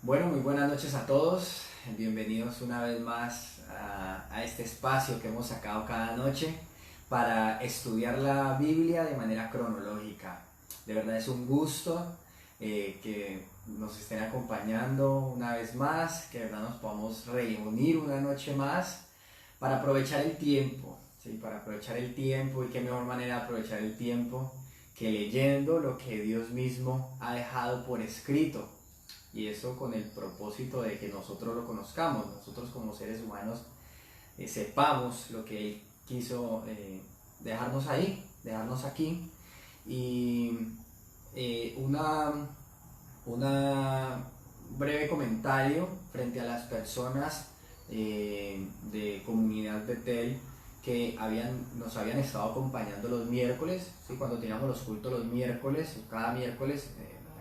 Bueno, muy buenas noches a todos. Bienvenidos una vez más a este espacio que hemos sacado cada noche para estudiar la Biblia de manera cronológica. De verdad es un gusto que nos estén acompañando una vez más, que de verdad nos podamos reunir una noche más para aprovechar el tiempo, ¿sí? Para aprovechar el tiempo, y qué mejor manera de aprovechar el tiempo que leyendo lo que Dios mismo ha dejado por escrito. Y eso con el propósito de que nosotros lo conozcamos, nosotros como seres humanos sepamos lo que Él quiso dejarnos ahí, dejarnos aquí. Y una breve comentario frente a las personas de Comunidad Betel que nos habían estado acompañando los miércoles, ¿sí? Cuando teníamos los cultos los miércoles, cada miércoles,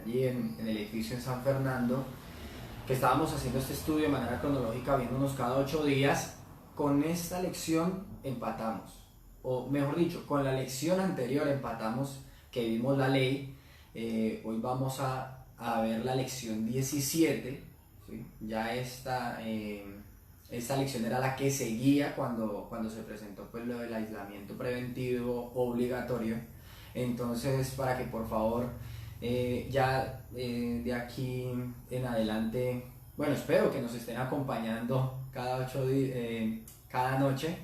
allí en el edificio en San Fernando, que estábamos haciendo este estudio de manera cronológica, viéndonos cada 8 días. Con esta lección empatamos, o mejor dicho, con la lección anterior empatamos, que vimos la ley. Hoy vamos a ver la lección 17, ¿sí? Ya esta lección era la que seguía cuando se presentó pues lo del aislamiento preventivo obligatorio. Entonces, para que por favor de aquí en adelante, bueno, espero que nos estén acompañando cada noche,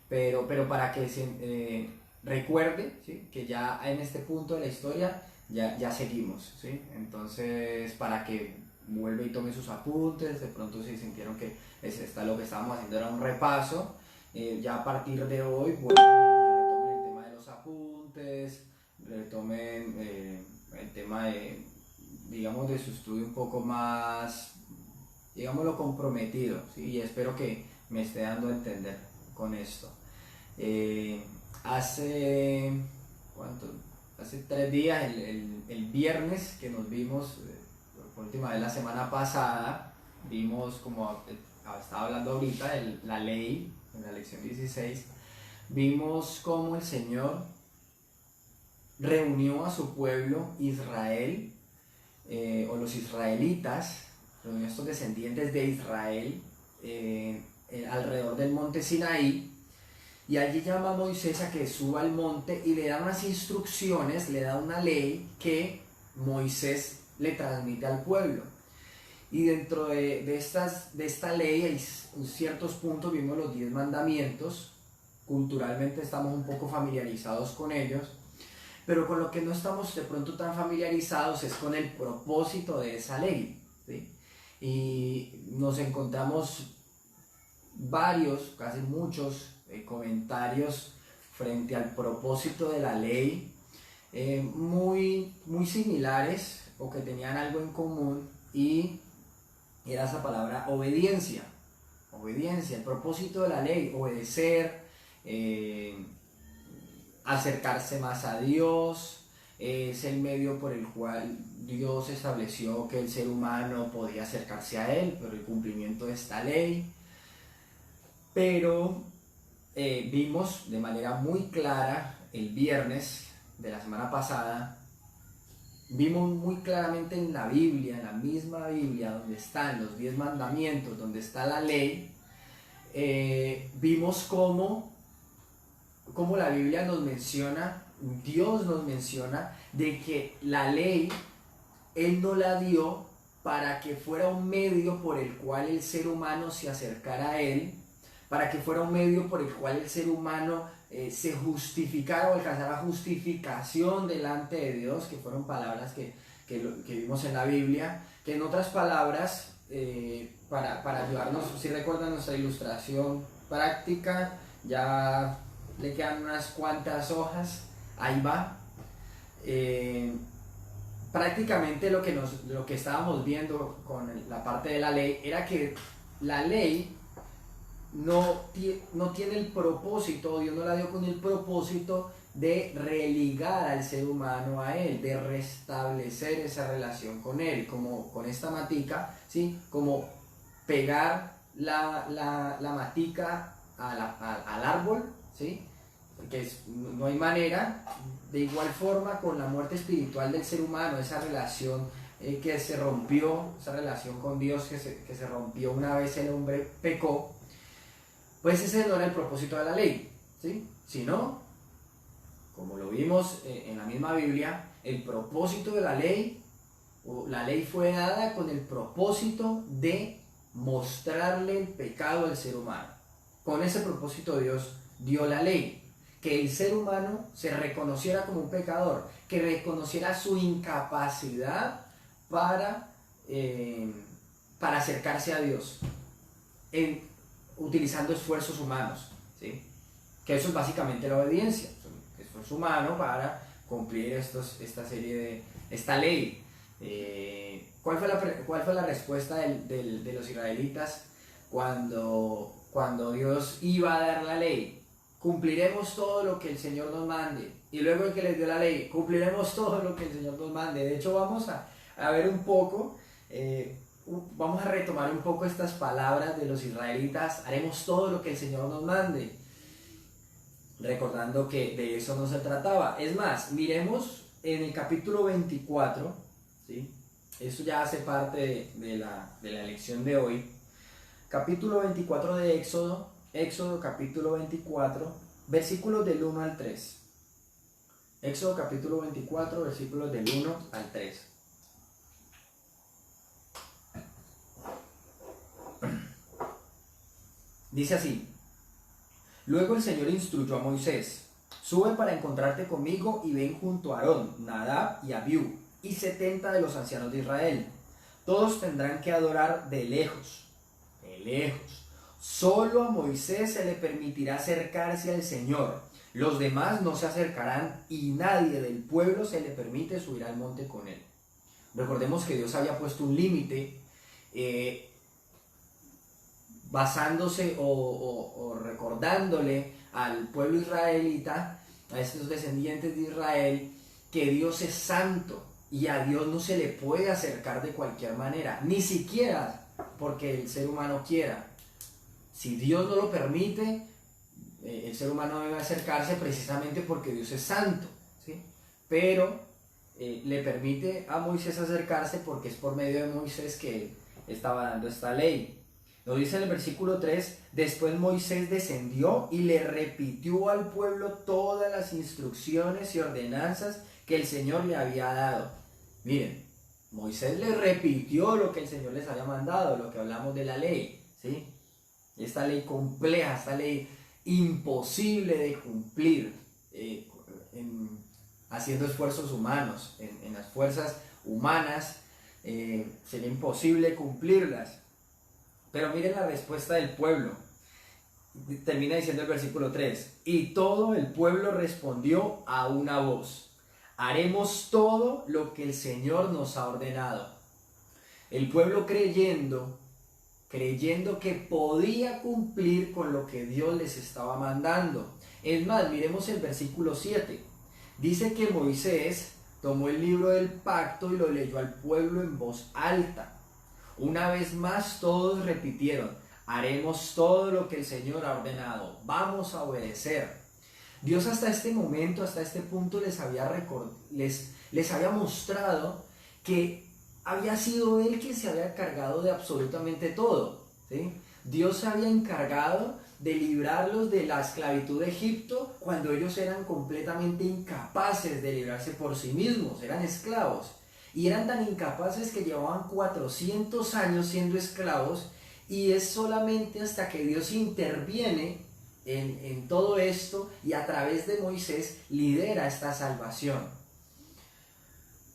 pero para que se recuerde, ¿sí? Que ya en este punto de la historia ya seguimos, ¿sí? Entonces, para que vuelva y tome sus apuntes, de pronto si sintieron que lo que estábamos haciendo era un repaso, ya a partir de hoy vuelvan y retomen el tema de los apuntes, retomen el tema de, digamos, de su estudio un poco más, digámoslo, comprometido, ¿sí? Y espero que me esté dando a entender con esto. ¿Cuánto? Hace 3 días, el viernes que nos vimos, por última vez la semana pasada, vimos, como estaba hablando ahorita, la ley, en la lección 16, vimos cómo el Señor reunió a su pueblo Israel, o los israelitas, reunió a estos descendientes de Israel alrededor del monte Sinaí, y allí llama a Moisés a que suba al monte y le da unas instrucciones, le da una ley que Moisés le transmite al pueblo. Y dentro de esta ley hay ciertos puntos, vimos los 10 mandamientos. Culturalmente estamos un poco familiarizados con ellos, pero con lo que no estamos de pronto tan familiarizados es con el propósito de esa ley, ¿sí? Y nos encontramos varios, casi muchos comentarios frente al propósito de la ley, muy similares, o que tenían algo en común, y era esa palabra obediencia. Obediencia, el propósito de la ley, obedecer, acercarse más a Dios, es el medio por el cual Dios estableció que el ser humano podía acercarse a Él, pero el cumplimiento de esta ley. Pero vimos de manera muy clara el viernes de la semana pasada, vimos muy claramente en la Biblia, en la misma Biblia, donde están los 10 mandamientos, donde está la ley, vimos cómo la Biblia nos menciona, Dios nos menciona, de que la ley Él no la dio para que fuera un medio por el cual el ser humano se acercara a Él, para que fuera un medio por el cual el ser humano se justificara o alcanzara justificación delante de Dios, que fueron palabras que vimos en la Biblia, que en otras palabras, para ayudarnos, si recuerdan nuestra ilustración práctica, ya le quedan unas cuantas hojas, ahí va. Prácticamente lo que estábamos viendo con la parte de la ley era que la ley no tiene el propósito, Dios no la dio con el propósito de religar al ser humano a Él, de restablecer esa relación con Él, como con esta matica, ¿sí? Como pegar la matica al árbol, ¿sí? Que no hay manera. De igual forma, con la muerte espiritual del ser humano, esa relación que se rompió, esa relación con Dios que se rompió una vez el hombre pecó, pues ese no era el propósito de la ley, ¿sí? Sino, como lo vimos en la misma Biblia, el propósito de la ley fue dada con el propósito de mostrarle el pecado al ser humano. Con ese propósito Dios dio la ley, que el ser humano se reconociera como un pecador, que reconociera su incapacidad para acercarse a Dios, utilizando esfuerzos humanos, ¿sí? Que eso es básicamente la obediencia, un esfuerzo humano para cumplir esta ley. ¿Cuál fue la respuesta de los israelitas cuando Dios iba a dar la ley? Cumpliremos todo lo que el Señor nos mande. Y luego de que les dio la ley, cumpliremos todo lo que el Señor nos mande. De hecho, vamos a ver un poco, vamos a retomar un poco estas palabras de los israelitas. Haremos todo lo que el Señor nos mande. Recordando que de eso no se trataba. Es más, miremos en el capítulo 24, ¿sí? Esto ya hace parte de la lección de hoy. Capítulo 24 de Éxodo capítulo 24, versículos del 1 al 3. Éxodo capítulo 24, versículos del 1 al 3. Dice así: Luego el Señor instruyó a Moisés: Sube para encontrarte conmigo y ven junto a Aarón, Nadab y Abiú, y 70 de los ancianos de Israel. Todos tendrán que adorar de lejos, de lejos. Solo a Moisés se le permitirá acercarse al Señor. Los demás no se acercarán y nadie del pueblo se le permite subir al monte con él. Recordemos que Dios había puesto un límite basándose o recordándole al pueblo israelita, a estos descendientes de Israel, que Dios es santo y a Dios no se le puede acercar de cualquier manera, ni siquiera porque el ser humano quiera. Si Dios no lo permite, el ser humano debe acercarse precisamente porque Dios es santo, ¿sí? Pero le permite a Moisés acercarse porque es por medio de Moisés que él estaba dando esta ley. Lo dice en el versículo 3, después Moisés descendió y le repitió al pueblo todas las instrucciones y ordenanzas que el Señor le había dado. Miren, Moisés le repitió lo que el Señor les había mandado, lo que hablamos de la ley, ¿sí? Esta ley compleja, esta ley imposible de cumplir, haciendo esfuerzos humanos, en las fuerzas humanas sería imposible cumplirlas. Pero miren la respuesta del pueblo. Termina diciendo el versículo 3, y todo el pueblo respondió a una voz: haremos todo lo que el Señor nos ha ordenado. El pueblo creyendo que podía cumplir con lo que Dios les estaba mandando. Es más, miremos el versículo 7. Dice que Moisés tomó el libro del pacto y lo leyó al pueblo en voz alta. Una vez más todos repitieron: haremos todo lo que el Señor ha ordenado, vamos a obedecer. Dios hasta este momento, hasta este punto les había mostrado que había sido Él quien se había encargado de absolutamente todo, ¿sí? Dios se había encargado de librarlos de la esclavitud de Egipto cuando ellos eran completamente incapaces de librarse por sí mismos, eran esclavos. Y eran tan incapaces que llevaban 400 años siendo esclavos, y es solamente hasta que Dios interviene en todo esto y a través de Moisés lidera esta salvación.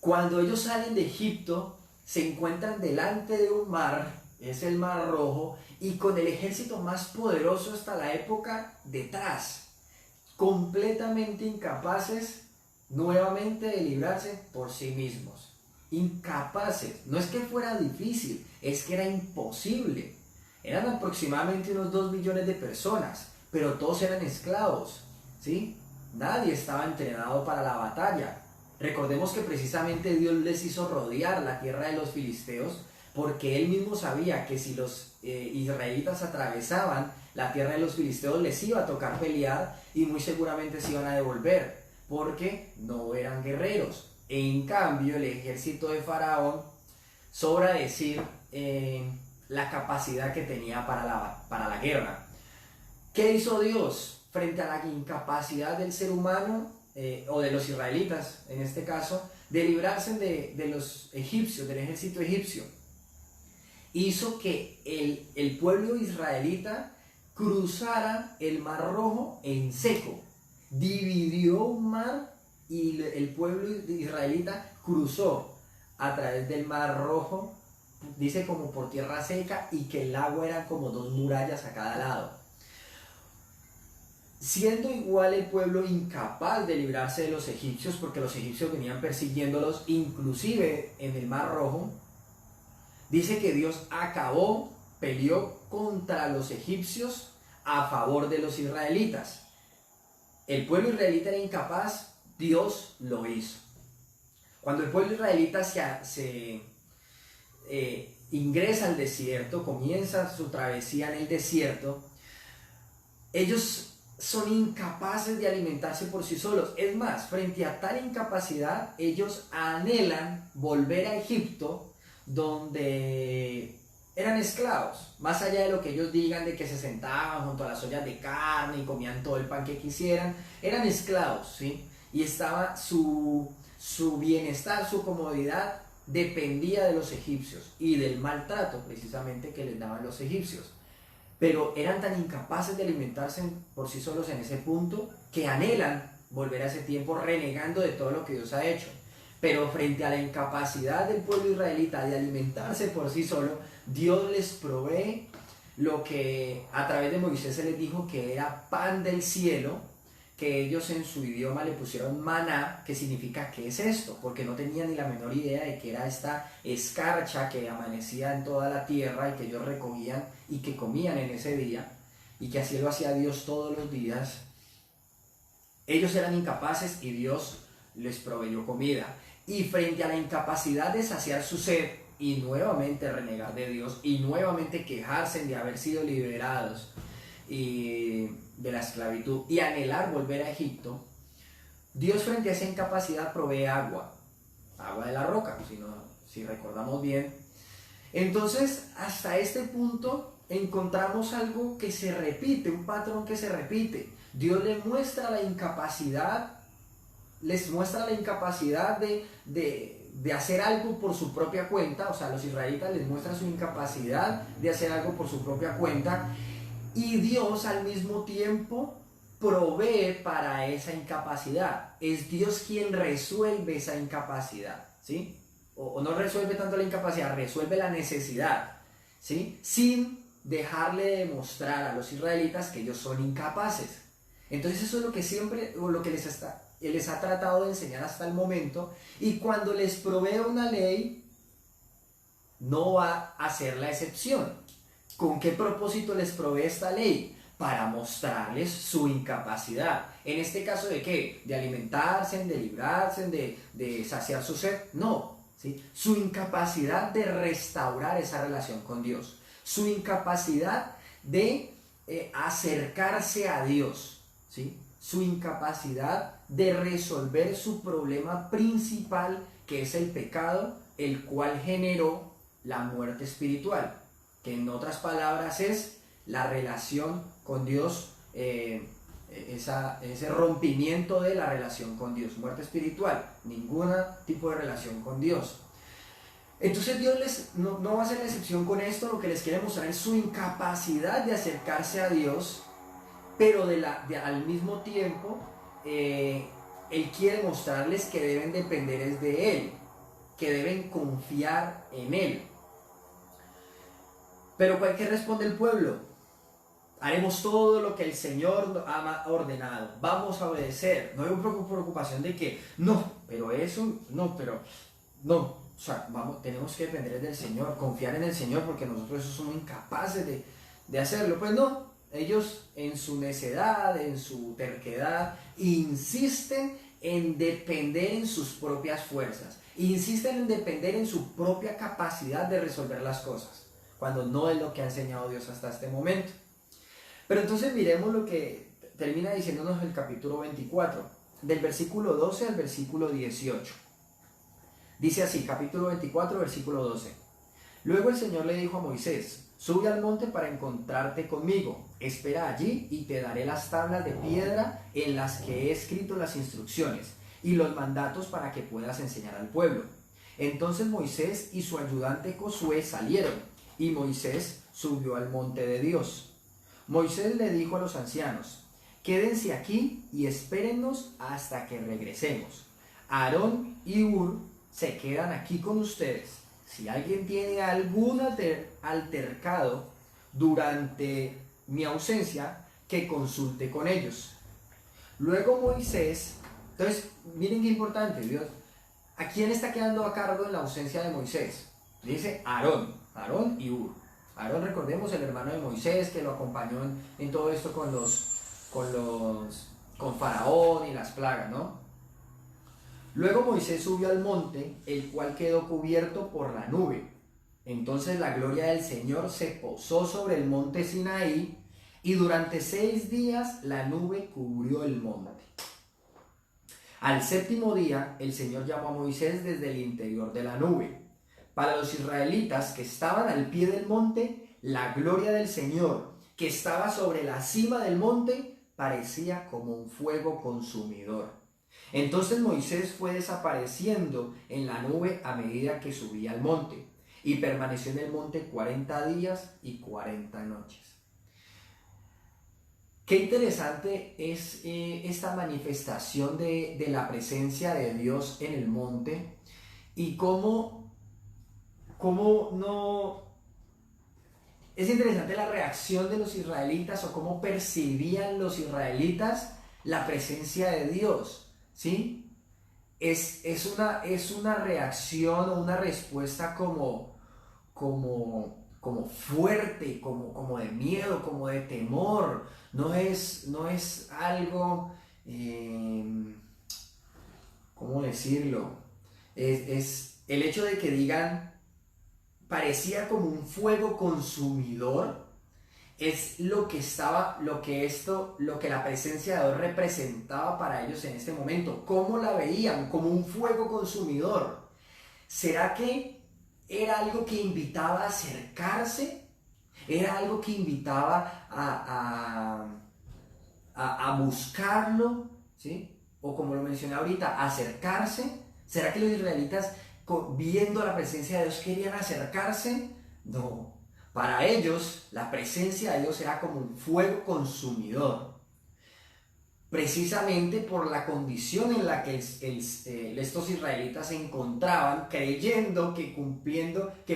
Cuando ellos salen de Egipto, se encuentran delante de un mar, es el Mar Rojo, y con el ejército más poderoso hasta la época detrás, completamente incapaces nuevamente de librarse por sí mismos. Incapaces, no es que fuera difícil, es que era imposible. Eran aproximadamente unos 2 millones de personas, pero todos eran esclavos, ¿sí? Nadie estaba entrenado para la batalla. Recordemos que precisamente Dios les hizo rodear la tierra de los filisteos, porque Él mismo sabía que si los israelitas atravesaban la tierra de los filisteos les iba a tocar pelear y muy seguramente se iban a devolver, porque no eran guerreros. En cambio, el ejército de Faraón, sobra decir la capacidad que tenía para la guerra. ¿Qué hizo Dios frente a la incapacidad del ser humano, o de los israelitas en este caso, de librarse de los egipcios, del ejército egipcio? Hizo que el pueblo israelita cruzara el Mar Rojo en seco. Dividió un mar y el pueblo israelita cruzó a través del Mar Rojo, dice como por tierra seca, y que el agua era como 2 murallas a cada lado. Siendo igual el pueblo incapaz de librarse de los egipcios, porque los egipcios venían persiguiéndolos, inclusive en el Mar Rojo, dice que Dios peleó contra los egipcios a favor de los israelitas. El pueblo israelita era incapaz, Dios lo hizo. Cuando el pueblo israelita ingresa al desierto, comienza su travesía en el desierto, ellos son incapaces de alimentarse por sí solos. Es más, frente a tal incapacidad, ellos anhelan volver a Egipto, donde eran esclavos. Más allá de lo que ellos digan de que se sentaban junto a las ollas de carne y comían todo el pan que quisieran, eran esclavos, ¿sí? Y estaba su bienestar, su comodidad dependía de los egipcios y del maltrato precisamente que les daban los egipcios. Pero eran tan incapaces de alimentarse por sí solos en ese punto que anhelan volver a ese tiempo, renegando de todo lo que Dios ha hecho. Pero frente a la incapacidad del pueblo israelita de alimentarse por sí solo, Dios les provee lo que a través de Moisés se les dijo que era pan del cielo, que ellos en su idioma le pusieron maná, que significa ¿qué es esto? Porque no tenían ni la menor idea de que era esta escarcha que amanecía en toda la tierra y que ellos recogían y que comían en ese día, y que así lo hacía Dios todos los días. Ellos eran incapaces y Dios les proveyó comida. Y frente a la incapacidad de saciar su sed y nuevamente renegar de Dios y nuevamente quejarse de haber sido liberados y de la esclavitud y anhelar volver a Egipto, Dios frente a esa incapacidad provee agua de la roca, si recordamos bien. Entonces, hasta este punto encontramos algo que se repite, un patrón que se repite. Dios les muestra la incapacidad de hacer algo por su propia cuenta, o sea, a los israelitas les muestra su incapacidad de hacer algo por su propia cuenta, y Dios al mismo tiempo provee para esa incapacidad. Es Dios quien resuelve esa incapacidad, ¿sí? O no resuelve tanto la incapacidad, resuelve la necesidad, ¿sí? Sin dejarle demostrar a los israelitas que ellos son incapaces. Entonces eso es lo que siempre, o lo que les ha tratado de enseñar hasta el momento, y cuando les provee una ley, no va a ser la excepción. ¿Con qué propósito les provee esta ley? Para mostrarles su incapacidad. En este caso, ¿de qué? ¿De alimentarse, de librarse, de saciar su sed? No, ¿sí? Su incapacidad de restaurar esa relación con Dios. Su incapacidad de acercarse a Dios, ¿sí? Su incapacidad de resolver su problema principal, que es el pecado, el cual generó la muerte espiritual, que en otras palabras es la relación con Dios, ese rompimiento de la relación con Dios, muerte espiritual, ningún tipo de relación con Dios. Entonces Dios no va a hacer la excepción con esto. Lo que les quiere mostrar es su incapacidad de acercarse a Dios, pero al mismo tiempo Él quiere mostrarles que deben depender de Él, que deben confiar en Él. Pero ¿qué responde el pueblo? Haremos todo lo que el Señor ha ordenado, vamos a obedecer. No hay una preocupación de que o sea, tenemos que depender del Señor, confiar en el Señor, porque nosotros somos incapaces de hacerlo. Pues no, ellos en su necedad, en su terquedad, insisten en depender en sus propias fuerzas, insisten en depender en su propia capacidad de resolver las cosas, cuando no es lo que ha enseñado Dios hasta este momento. Pero entonces miremos lo que termina diciéndonos el capítulo 24, del versículo 12 al versículo 18. Dice así, capítulo 24, versículo 12. Luego el Señor le dijo a Moisés, sube al monte para encontrarte conmigo, espera allí y te daré las tablas de piedra en las que he escrito las instrucciones y los mandatos para que puedas enseñar al pueblo. Entonces Moisés y su ayudante Josué salieron, y Moisés subió al monte de Dios. Moisés le dijo a los ancianos, quédense aquí y espérennos hasta que regresemos. Aarón y Hur se quedan aquí con ustedes. Si alguien tiene algún altercado durante mi ausencia, que consulte con ellos. Luego Moisés, entonces miren qué importante, Dios, ¿a quién está quedando a cargo en la ausencia de Moisés? Dice Aarón y Hur. Aarón, recordemos, el hermano de Moisés que lo acompañó en todo esto con Faraón y las plagas, ¿no? Luego Moisés subió al monte, el cual quedó cubierto por la nube. Entonces la gloria del Señor se posó sobre el monte Sinaí, y durante 6 días la nube cubrió el monte. Al séptimo día, el Señor llamó a Moisés desde el interior de la nube. Para los israelitas que estaban al pie del monte, la gloria del Señor, que estaba sobre la cima del monte, parecía como un fuego consumidor. Entonces Moisés fue desapareciendo en la nube a medida que subía al monte, y permaneció en el monte 40 días y 40 noches. Qué interesante es esta manifestación de la presencia de Dios en el monte, y cómo no... Es interesante la reacción de los israelitas, o cómo percibían los israelitas la presencia de Dios, ¿sí? Es una reacción o una respuesta como fuerte, como de miedo, como de temor. No es algo, ¿cómo decirlo? Es el hecho de que digan, parecía como un fuego consumidor, es lo que la presencia de Dios representaba para ellos en este momento. ¿Cómo la veían? Como un fuego consumidor. ¿Será que era algo que invitaba a acercarse? ¿Era algo que invitaba a buscarlo? ¿Sí? O como lo mencioné ahorita, acercarse. ¿Será que los israelitas, viendo la presencia de Dios, querían acercarse? No. Para ellos, la presencia de Dios era como un fuego consumidor. Precisamente por la condición en la que estos israelitas se encontraban, creyendo que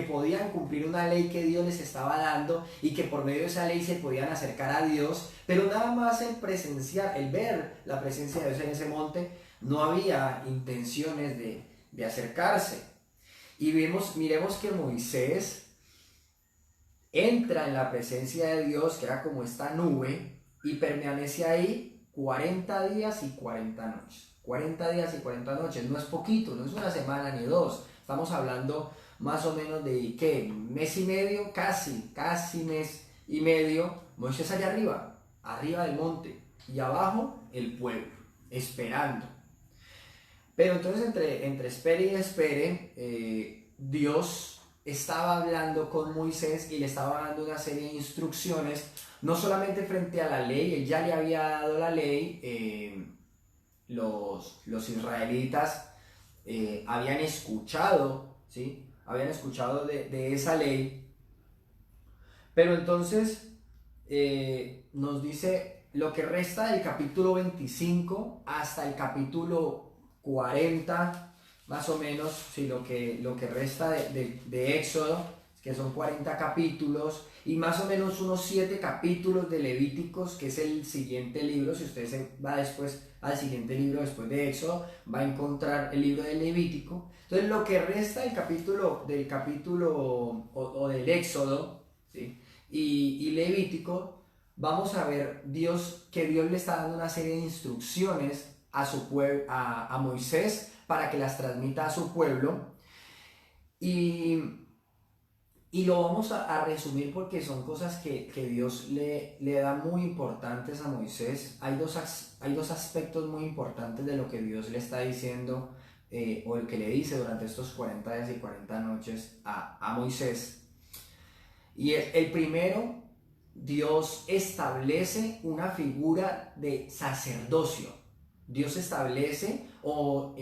podían cumplir una ley que Dios les estaba dando, y que por medio de esa ley se podían acercar a Dios, pero nada más el ver la presencia de Dios en ese monte, no había intenciones de acercarse. Y miremos que Moisés entra en la presencia de Dios, que era como esta nube, y permanece ahí 40 días y 40 noches. 40 días y 40 noches, no es poquito, no es una semana ni 2. Estamos hablando más o menos de, ¿qué? Mes y medio, casi mes y medio. Moisés allá arriba del monte, y abajo el pueblo, esperando. Pero entonces entre espere y espere, Dios estaba hablando con Moisés y le estaba dando una serie de instrucciones, no solamente frente a la ley. Él ya le había dado la ley. Los israelitas habían escuchado, ¿sí? Habían escuchado de esa ley, pero entonces nos dice lo que resta del capítulo 25 hasta el capítulo 40, más o menos, sí, lo que resta de Éxodo, que son 40 capítulos, y más o menos unos 7 capítulos de Levíticos, que es el siguiente libro. Si usted se va después al siguiente libro después de Éxodo, va a encontrar el libro de Levítico. Entonces lo que resta del capítulo o del Éxodo, ¿sí? y Levítico, vamos a ver que Dios le está dando una serie de instrucciones a su pueblo, a Moisés, para que las transmita a su pueblo, y lo vamos a resumir porque son cosas que Dios le da muy importantes a Moisés. Hay dos aspectos muy importantes de lo que Dios le está diciendo o el que le dice durante estos 40 días y 40 noches a Moisés. Y el primero, Dios establece una figura de sacerdocio. Dios establece o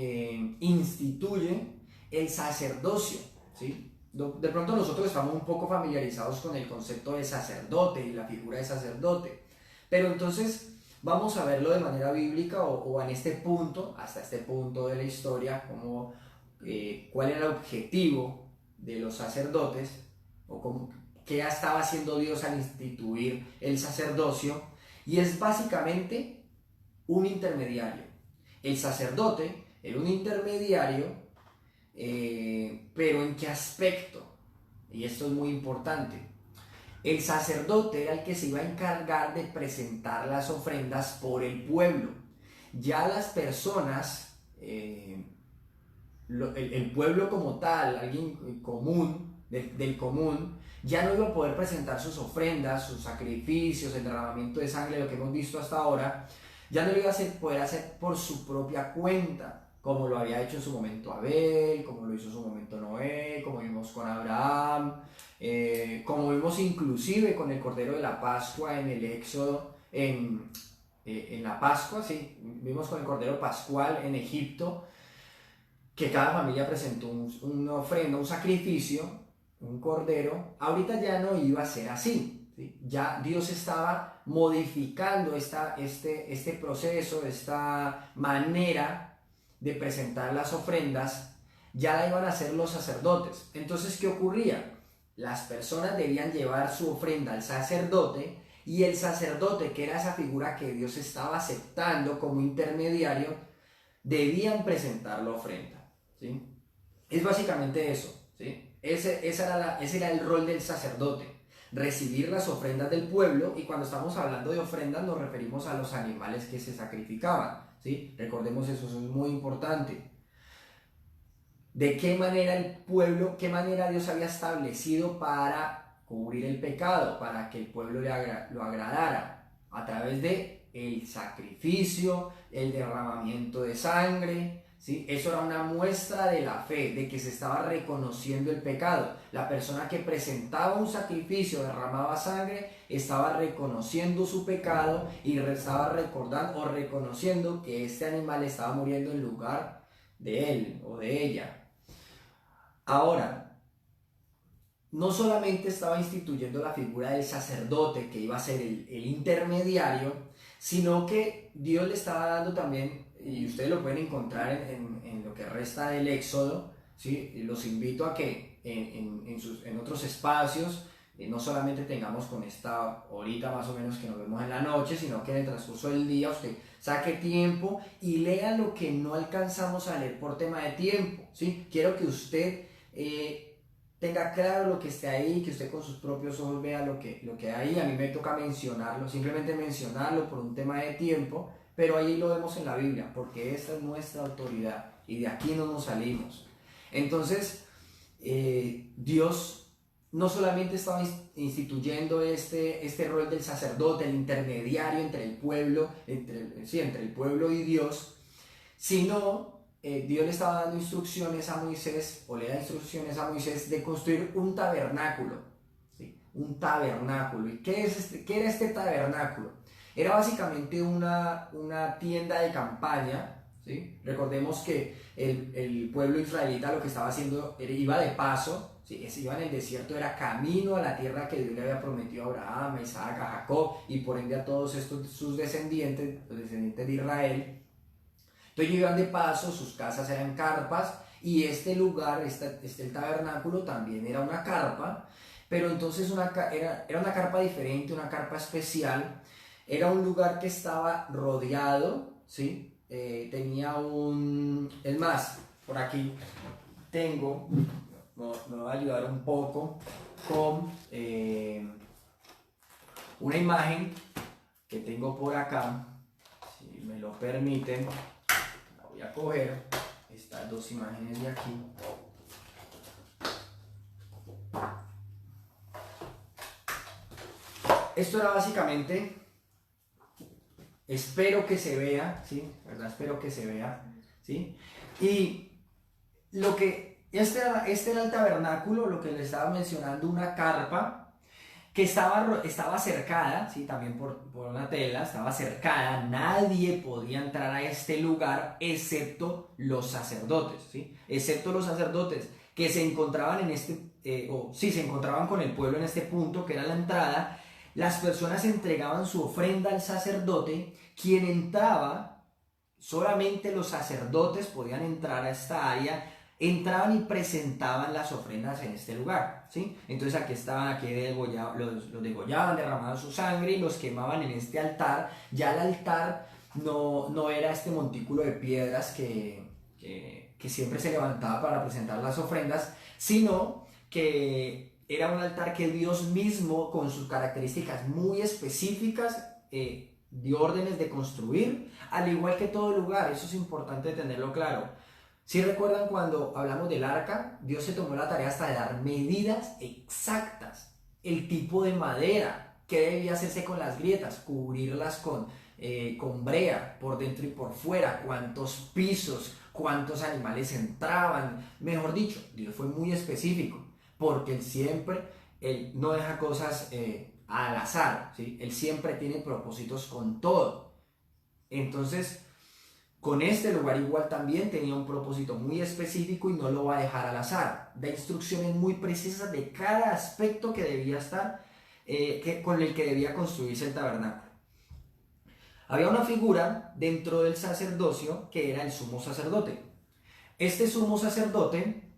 instituye el sacerdocio, ¿sí? De pronto nosotros estamos un poco familiarizados con el concepto de sacerdote y la figura de sacerdote, pero entonces vamos a verlo de manera bíblica o en este punto, hasta este punto de la historia, como, cuál era el objetivo de los sacerdotes o qué estaba haciendo Dios al instituir el sacerdocio, y es básicamente un intermediario. El sacerdote era un intermediario, pero ¿en qué aspecto? Y esto es muy importante. El sacerdote era el que se iba a encargar de presentar las ofrendas por el pueblo. Ya las personas, el pueblo como tal, alguien común, del común, ya no iba a poder presentar sus ofrendas, sus sacrificios, el derramamiento de sangre, lo que hemos visto hasta ahora, ya no lo iba a poder hacer por su propia cuenta, como lo había hecho en su momento Abel, como lo hizo en su momento Noé, como vimos con Abraham, como vimos inclusive con el Cordero de la Pascua en el Éxodo, en la Pascua, sí, vimos con el Cordero Pascual en Egipto, que cada familia presentó una ofrenda, un sacrificio, un cordero. Ahorita ya no iba a ser así, ¿sí? Ya Dios estaba modificando este proceso, esta manera de presentar las ofrendas, ya la iban a hacer los sacerdotes. Entonces, ¿qué ocurría? Las personas debían llevar su ofrenda al sacerdote, y el sacerdote, que era esa figura que Dios estaba aceptando como intermediario, debían presentar la ofrenda, ¿sí? Es básicamente eso, ¿sí? Ese era el rol del sacerdote, recibir las ofrendas del pueblo, y cuando estamos hablando de ofrendas nos referimos a los animales que se sacrificaban, ¿sí? Recordemos eso es muy importante. De qué manera el pueblo, qué manera Dios había establecido para cubrir el pecado, para que el pueblo lo agradara, a través de el sacrificio, el derramamiento de sangre, ¿sí? Eso era una muestra de la fe, de que se estaba reconociendo el pecado. La persona que presentaba un sacrificio, derramaba sangre, estaba reconociendo su pecado y estaba recordando o reconociendo que este animal estaba muriendo en lugar de él o de ella. Ahora, no solamente estaba instituyendo la figura del sacerdote, que iba a ser el intermediario, sino que Dios le estaba dando también, y ustedes lo pueden encontrar en lo que resta del Éxodo, ¿sí? Los invito a que en otros espacios, no solamente tengamos con esta horita más o menos que nos vemos en la noche, sino que en el transcurso del día usted saque tiempo y lea lo que no alcanzamos a leer por tema de tiempo, ¿sí? Quiero que usted tenga claro lo que esté ahí, que usted con sus propios ojos vea lo que hay. A mí me toca mencionarlo, simplemente mencionarlo por un tema de tiempo, pero ahí lo vemos en la Biblia, porque esta es nuestra autoridad y de aquí no nos salimos. Entonces, Dios no solamente estaba instituyendo este rol del sacerdote, el intermediario entre el pueblo, entre el pueblo y Dios, sino Dios le estaba dando instrucciones a Moisés, o le da instrucciones a Moisés de construir un tabernáculo, ¿sí? Un tabernáculo. ¿Y qué era este tabernáculo? Era básicamente una tienda de campaña, ¿sí? Recordemos que el pueblo israelita lo que estaba haciendo, iba de paso, ¿sí? Iba en el desierto, era camino a la tierra que Dios le había prometido a Abraham, a Isaac, a Jacob, y por ende a todos estos sus descendientes, los descendientes de Israel. Entonces iban de paso, sus casas eran carpas, y este lugar, el tabernáculo también era una carpa, pero entonces era una carpa diferente, una carpa especial. Era un lugar que estaba rodeado, ¿sí? Tenía es más, por aquí tengo, me va a ayudar un poco con una imagen que tengo por acá, si me lo permiten. Voy a coger estas dos imágenes de aquí. Esto era básicamente, espero que se vea, ¿sí? ¿Verdad? Espero que se vea, ¿sí? Y Este era el tabernáculo, lo que le estaba mencionando, una carpa que estaba cercada, ¿sí? También por una tela, estaba cercada, nadie podía entrar a este lugar excepto los sacerdotes, ¿sí? Excepto los sacerdotes que se encontraban se encontraban con el pueblo en este punto, que era la entrada. Las personas entregaban su ofrenda al sacerdote, quien entraba, solamente los sacerdotes podían entrar a esta área, entraban y presentaban las ofrendas en este lugar, ¿sí? Entonces aquí los degollaban, derramaban su sangre y los quemaban en este altar. Ya el altar no era este montículo de piedras que siempre se levantaba para presentar las ofrendas, sino que era un altar que Dios mismo, con sus características muy específicas, dio órdenes de construir, al igual que todo lugar. Eso es importante tenerlo claro. Si recuerdan, cuando hablamos del arca, Dios se tomó la tarea hasta de dar medidas exactas, el tipo de madera, qué debía hacerse con las grietas, cubrirlas con brea por dentro y por fuera, cuántos pisos, cuántos animales entraban. Mejor dicho, Dios fue muy específico, porque Él no deja cosas al azar, ¿sí? Él siempre tiene propósitos con todo. Entonces, con este lugar igual también tenía un propósito muy específico y no lo va a dejar al azar. Da instrucciones muy precisas de cada aspecto que debía estar, con el que debía construirse el tabernáculo. Había una figura dentro del sacerdocio que era el sumo sacerdote. Este sumo sacerdote,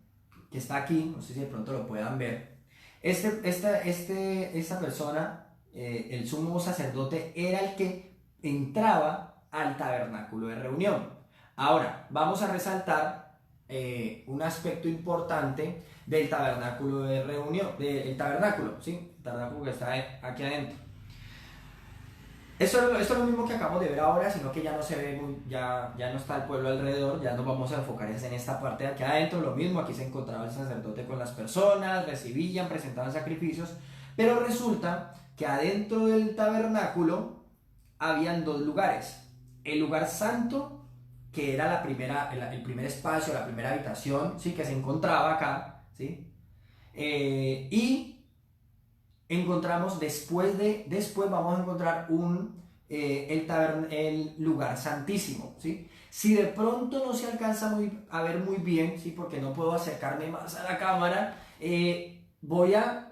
que está aquí, no sé si de pronto lo puedan ver, esta persona, el sumo sacerdote, era el que entraba al tabernáculo de reunión. Ahora, vamos a resaltar un aspecto importante del tabernáculo de reunión, del tabernáculo, ¿sí? El tabernáculo que está aquí adentro. Esto es lo mismo que acabamos de ver ahora, sino que ya no se ve ya no está el pueblo alrededor. Ya nos vamos a enfocar en esta parte de aquí adentro. Lo mismo, aquí se encontraba el sacerdote con las personas, recibían, presentaban sacrificios, pero resulta que adentro del tabernáculo habían dos lugares. El lugar santo, que era el primer espacio, la primera habitación, ¿sí? Que se encontraba acá, ¿sí? Y encontramos después vamos a encontrar el lugar santísimo, ¿sí? Si de pronto no se alcanza a ver muy bien, ¿sí? Porque no puedo acercarme más a la cámara, voy a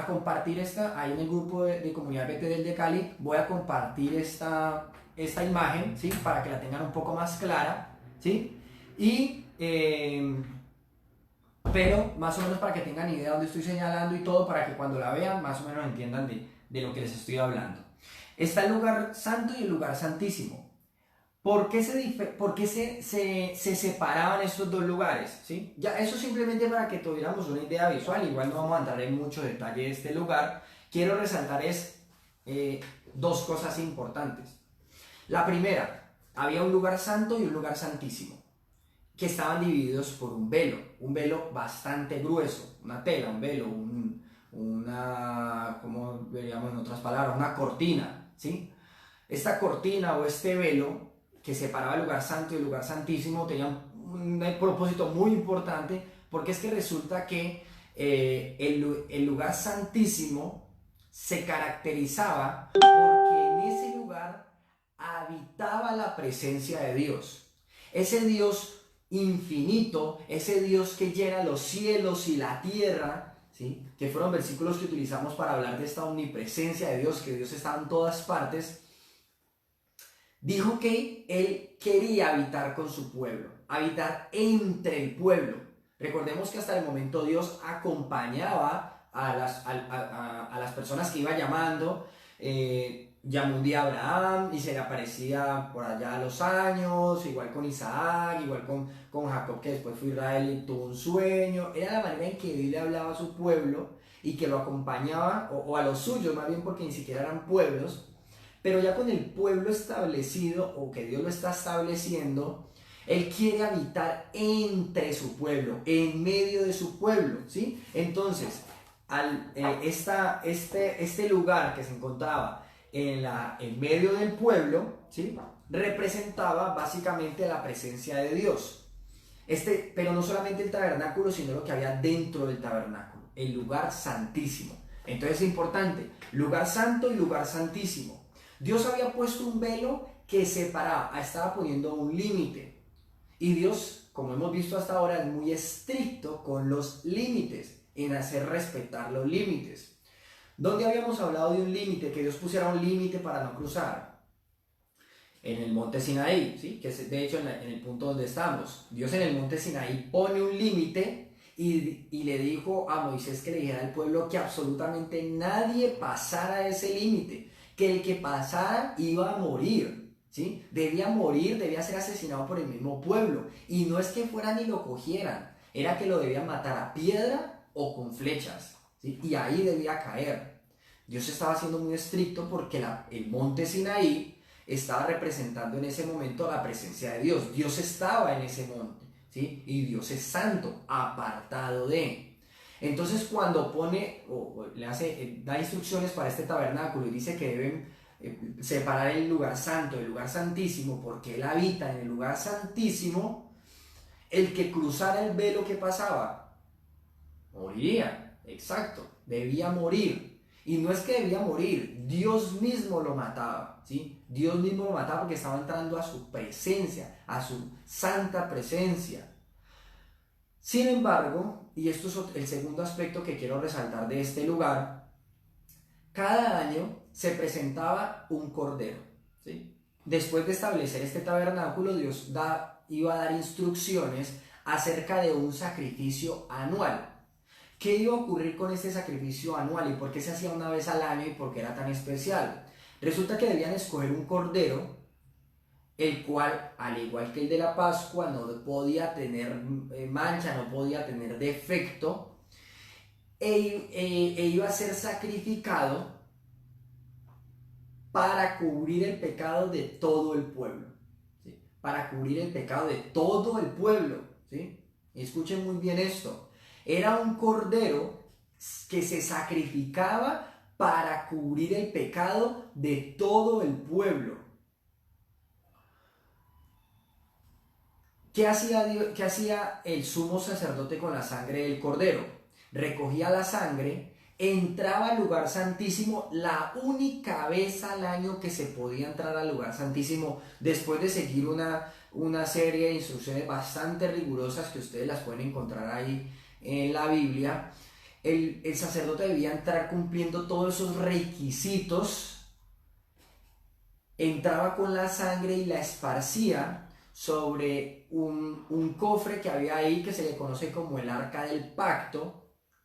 compartir ahí en el grupo de comunidad Betel de Cali, voy a compartir esta imagen, ¿sí? Para que la tengan un poco más clara, ¿sí? Pero más o menos para que tengan idea de dónde estoy señalando y todo, para que cuando la vean más o menos entiendan de lo que les estoy hablando. Está el lugar santo y el lugar santísimo. ¿Por qué se separaban estos dos lugares? ¿Sí? Ya, eso simplemente para que tuviéramos una idea visual. Igual no vamos a entrar en mucho detalle de este lugar. Quiero resaltar dos cosas importantes. La primera, había un lugar santo y un lugar santísimo, que estaban divididos por un velo bastante grueso, una tela, un velo, como veríamos en otras palabras, una cortina, ¿sí? Esta cortina o este velo que separaba el lugar santo y el lugar santísimo tenía un propósito muy importante, porque es que resulta que el lugar santísimo se caracterizaba porque en ese lugar habitaba la presencia de Dios. Ese Dios infinito, ese Dios que llena los cielos y la tierra, ¿sí? Que fueron versículos que utilizamos para hablar de esta omnipresencia de Dios, que Dios está en todas partes. Dijo que Él quería habitar con su pueblo, habitar entre el pueblo. Recordemos que hasta el momento Dios acompañaba a las personas que iba llamando. Llamó un día a Abraham y se le aparecía por allá a los años, igual con Isaac, igual con Jacob, que después fue Israel y tuvo un sueño. Era la manera en que Dios le hablaba a su pueblo y que lo acompañaba, o a los suyos más bien, porque ni siquiera eran pueblos. Pero ya con el pueblo establecido, o que Dios lo está estableciendo, Él quiere habitar entre su pueblo, en medio de su pueblo, ¿sí? Entonces, este lugar que se encontraba en medio del pueblo, ¿sí? Representaba básicamente la presencia de Dios. Pero no solamente el tabernáculo, sino lo que había dentro del tabernáculo, el lugar santísimo. Entonces es importante, lugar santo y lugar santísimo. Dios había puesto un velo que separaba, estaba poniendo un límite. Y Dios, como hemos visto hasta ahora, es muy estricto con los límites, en hacer respetar los límites. ¿Dónde habíamos hablado de un límite? Que Dios pusiera un límite para no cruzar. En el monte Sinaí, ¿sí? Que es de hecho en el punto donde estamos. Dios en el monte Sinaí pone un límite y le dijo a Moisés que le dijera al pueblo que absolutamente nadie pasara ese límite, que el que pasara iba a morir, ¿sí? Debía morir, debía ser asesinado por el mismo pueblo. Y no es que fueran y lo cogieran, era que lo debían matar a piedra o con flechas, ¿sí? Y ahí debía caer. Dios estaba siendo muy estricto porque el monte Sinaí estaba representando en ese momento la presencia de Dios. Dios estaba en ese monte, ¿sí? Y Dios es santo, apartado de. Entonces cuando pone, o le hace, da instrucciones para este tabernáculo y dice que deben separar el lugar santo del lugar santísimo, porque Él habita en el lugar santísimo, el que cruzara el velo que pasaba, moriría, exacto, debía morir. Y no es que debía morir, Dios mismo lo mataba, ¿sí? Dios mismo lo mataba porque estaba entrando a su presencia, a su santa presencia. Sin embargo, y esto es el segundo aspecto que quiero resaltar de este lugar, cada año se presentaba un cordero, ¿sí? Después de establecer este tabernáculo, Dios iba a dar instrucciones acerca de un sacrificio anual. ¿Qué iba a ocurrir con este sacrificio anual y por qué se hacía una vez al año y por qué era tan especial? Resulta que debían escoger un cordero, el cual, al igual que el de la Pascua, no podía tener mancha, no podía tener defecto, e iba a ser sacrificado para cubrir el pecado de todo el pueblo, ¿sí? Para cubrir el pecado de todo el pueblo, ¿sí? Y escuchen muy bien esto. Era un cordero que se sacrificaba para cubrir el pecado de todo el pueblo. ¿Qué hacía el sumo sacerdote con la sangre del cordero? Recogía la sangre, entraba al lugar santísimo la única vez al año que se podía entrar al lugar santísimo, después de seguir una serie de instrucciones bastante rigurosas que ustedes las pueden encontrar ahí en la Biblia. El sacerdote debía entrar cumpliendo todos esos requisitos, entraba con la sangre y la esparcía sobre un cofre que había ahí que se le conoce como el Arca del Pacto,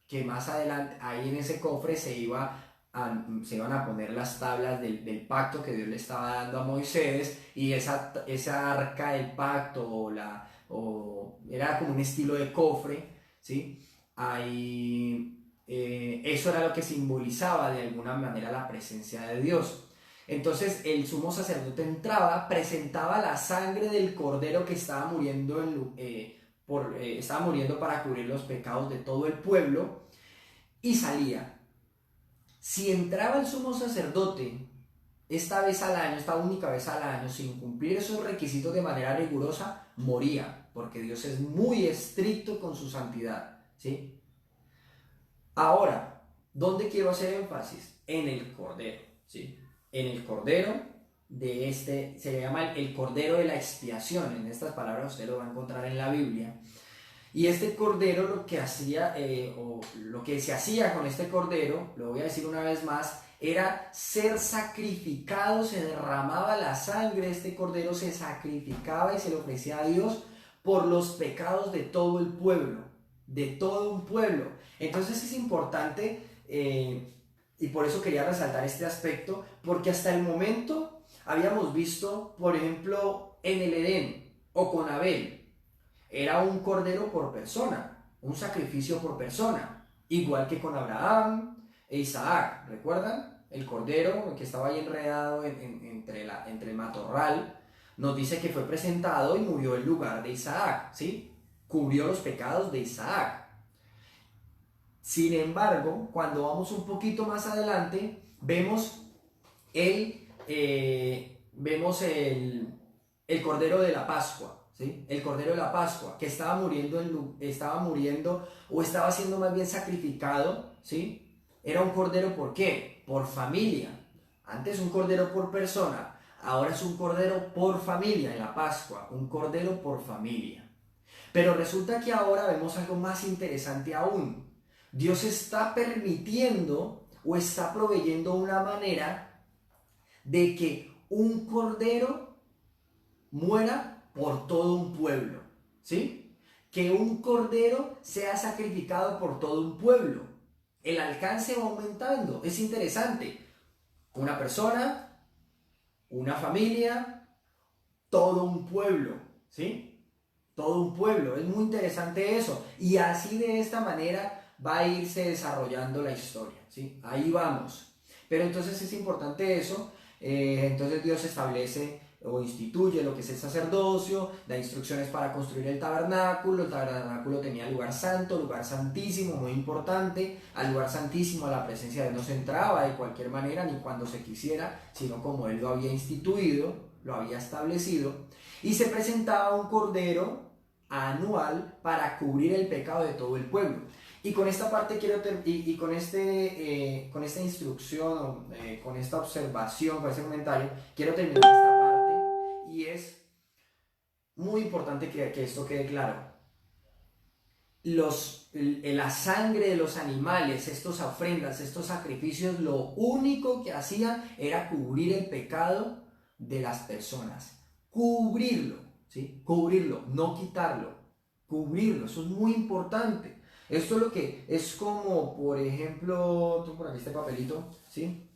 que más adelante ahí en ese cofre se iban a poner las tablas del pacto que Dios le estaba dando a Moisés, y esa Arca del Pacto era como un estilo de cofre, ¿sí? Ahí, eso era lo que simbolizaba de alguna manera la presencia de Dios. Entonces el sumo sacerdote entraba, presentaba la sangre del cordero que estaba muriendo, estaba muriendo para cubrir los pecados de todo el pueblo, y salía. Si entraba el sumo sacerdote esta única vez al año, sin cumplir esos requisitos de manera rigurosa, moría, porque Dios es muy estricto con su santidad, ¿sí? Ahora, ¿dónde quiero hacer énfasis? En el cordero, ¿sí? En el cordero se le llama el cordero de la expiación. En estas palabras usted lo va a encontrar en la Biblia. Y este cordero lo que hacía, o lo que se hacía con este cordero, lo voy a decir una vez más, era ser sacrificado. Se derramaba la sangre de este cordero, se sacrificaba y se le ofrecía a Dios por los pecados de todo el pueblo, de todo un pueblo. Entonces es importante, y por eso quería resaltar este aspecto, porque hasta el momento habíamos visto, por ejemplo, en el Edén o con Abel, era un cordero por persona, un sacrificio por persona, igual que con Abraham e Isaac. ¿Recuerdan? El cordero que estaba ahí enredado entre el matorral, nos dice que fue presentado y murió en lugar de Isaac, ¿sí? Cubrió los pecados de Isaac. Sin embargo, cuando vamos un poquito más adelante, vemos el cordero de la Pascua, ¿sí? El Cordero de la Pascua, que estaba muriendo o estaba siendo más bien sacrificado, ¿sí? Era un cordero, ¿por qué? Por familia. Antes un cordero por persona, ahora es un cordero por familia en la Pascua, un cordero por familia. Pero resulta que ahora vemos algo más interesante aún. Dios está permitiendo o está proveyendo una manera de que un cordero muera por todo un pueblo, ¿sí? Que un cordero sea sacrificado por todo un pueblo. El alcance va aumentando, es interesante. Una persona, una familia, todo un pueblo, ¿sí? Todo un pueblo, es muy interesante eso. Y así de esta manera va a irse desarrollando la historia, ¿sí? Ahí vamos. Pero entonces es importante eso. Entonces Dios establece o instituye lo que es el sacerdocio, da instrucciones para construir el tabernáculo. El tabernáculo tenía lugar santo, lugar santísimo, muy importante. Al lugar santísimo, a la presencia de Dios no se entraba de cualquier manera ni cuando se quisiera, sino como Él lo había instituido, lo había establecido. Y se presentaba un cordero anual para cubrir el pecado de todo el pueblo. Y con esta parte con esta instrucción, con esta observación, con este comentario, quiero terminar esta parte, y es muy importante que esto quede claro. La sangre de los animales, estas ofrendas, estos sacrificios, lo único que hacían era cubrir el pecado de las personas. Cubrirlo, ¿sí? Cubrirlo, no quitarlo. Cubrirlo, eso es muy importante. Esto es lo que es como, por ejemplo, tú por aquí este papelito, ¿sí?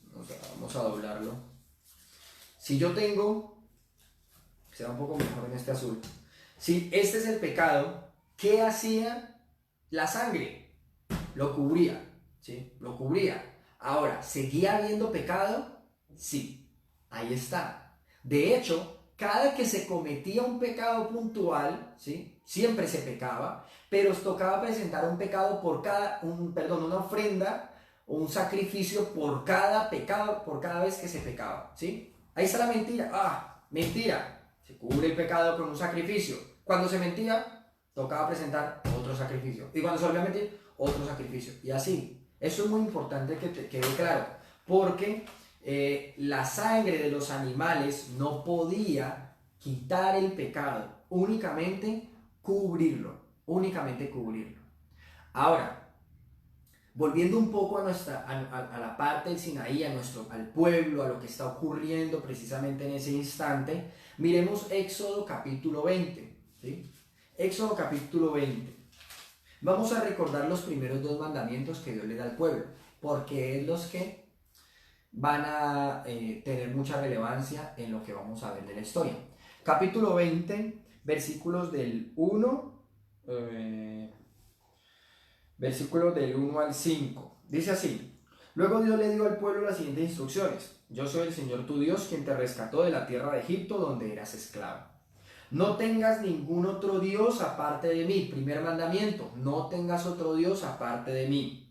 Vamos a doblarlo. Si yo tengo, será un poco mejor en este azul. Si este es el pecado, ¿qué hacía la sangre? Lo cubría, ¿sí? Lo cubría. Ahora, ¿seguía habiendo pecado? Sí, ahí está. De hecho, cada que se cometía un pecado puntual, ¿sí? Siempre se pecaba, pero os tocaba presentar un pecado una ofrenda o un sacrificio por cada pecado, por cada vez que se pecaba, ¿sí? Ahí está la mentira. Mentira. Se cubre el pecado con un sacrificio. Cuando se mentía, tocaba presentar otro sacrificio. Y cuando se volvía a mentir, otro sacrificio. Y así. Eso es muy importante que te quede claro. Porque la sangre de los animales no podía quitar el pecado, únicamente cubrirlo. Ahora, volviendo un poco a la parte del Sinaí, al pueblo, a lo que está ocurriendo precisamente en ese instante, miremos Éxodo capítulo 20, ¿sí? Éxodo capítulo 20. Vamos a recordar los primeros dos mandamientos que Dios le da al pueblo, porque es los que van a tener mucha relevancia en lo que vamos a ver de la historia. Capítulo 20, versículos del 1 al 5. Dice así: Luego Dios le dio al pueblo las siguientes instrucciones. Yo soy el Señor tu Dios, quien te rescató de la tierra de Egipto, donde eras esclavo. No tengas ningún otro Dios aparte de mí. Primer mandamiento: no tengas otro Dios aparte de mí.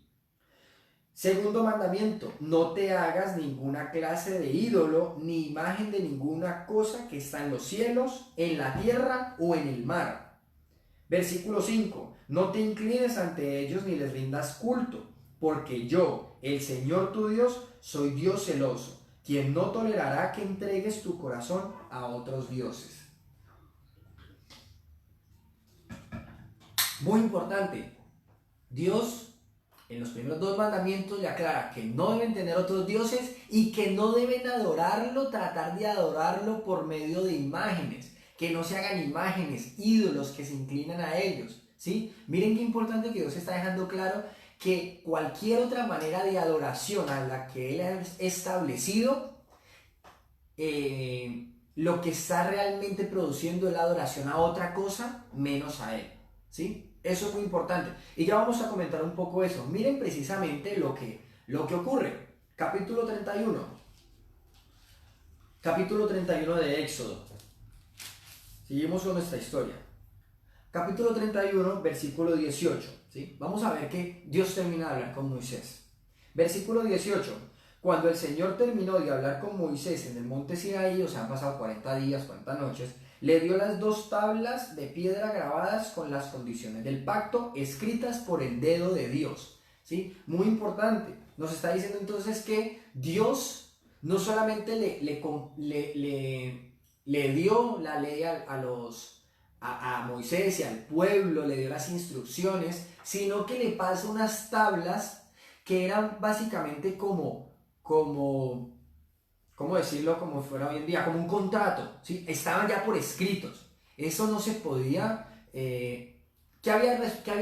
Segundo mandamiento: no te hagas ninguna clase de ídolo ni imagen de ninguna cosa que está en los cielos, en la tierra o en el mar. Versículo 5: no te inclines ante ellos ni les rindas culto, porque yo, el Señor tu Dios, soy Dios celoso, quien no tolerará que entregues tu corazón a otros dioses. Muy importante, Dios en los primeros dos mandamientos le aclara que no deben tener otros dioses y que no deben tratar de adorarlo por medio de imágenes, que no se hagan imágenes, ídolos que se inclinan a ellos, ¿sí? Miren qué importante que Dios está dejando claro que cualquier otra manera de adoración a la que Él ha establecido, lo que está realmente produciendo es la adoración a otra cosa menos a Él, ¿sí? Eso es muy importante. Y ya vamos a comentar un poco eso. Miren precisamente lo que ocurre. Capítulo 31. Capítulo 31 de Éxodo. Seguimos con nuestra historia. Capítulo 31, versículo 18. ¿Sí? Vamos a ver que Dios termina de hablar con Moisés. Versículo 18. Cuando el Señor terminó de hablar con Moisés en el monte Sinaí, o sea, han pasado 40 días, 40 noches, Le dio las 2 tablas de piedra grabadas con las condiciones del pacto, escritas por el dedo de Dios. ¿Sí? Muy importante. Nos está diciendo entonces que Dios no solamente le dio la ley a Moisés y al pueblo, le dio las instrucciones, sino que le pasa unas tablas que eran básicamente ¿cómo decirlo? Como fuera hoy en día, como un contrato, ¿sí? Estaban ya por escritos. Eso no se podía. ¿Qué había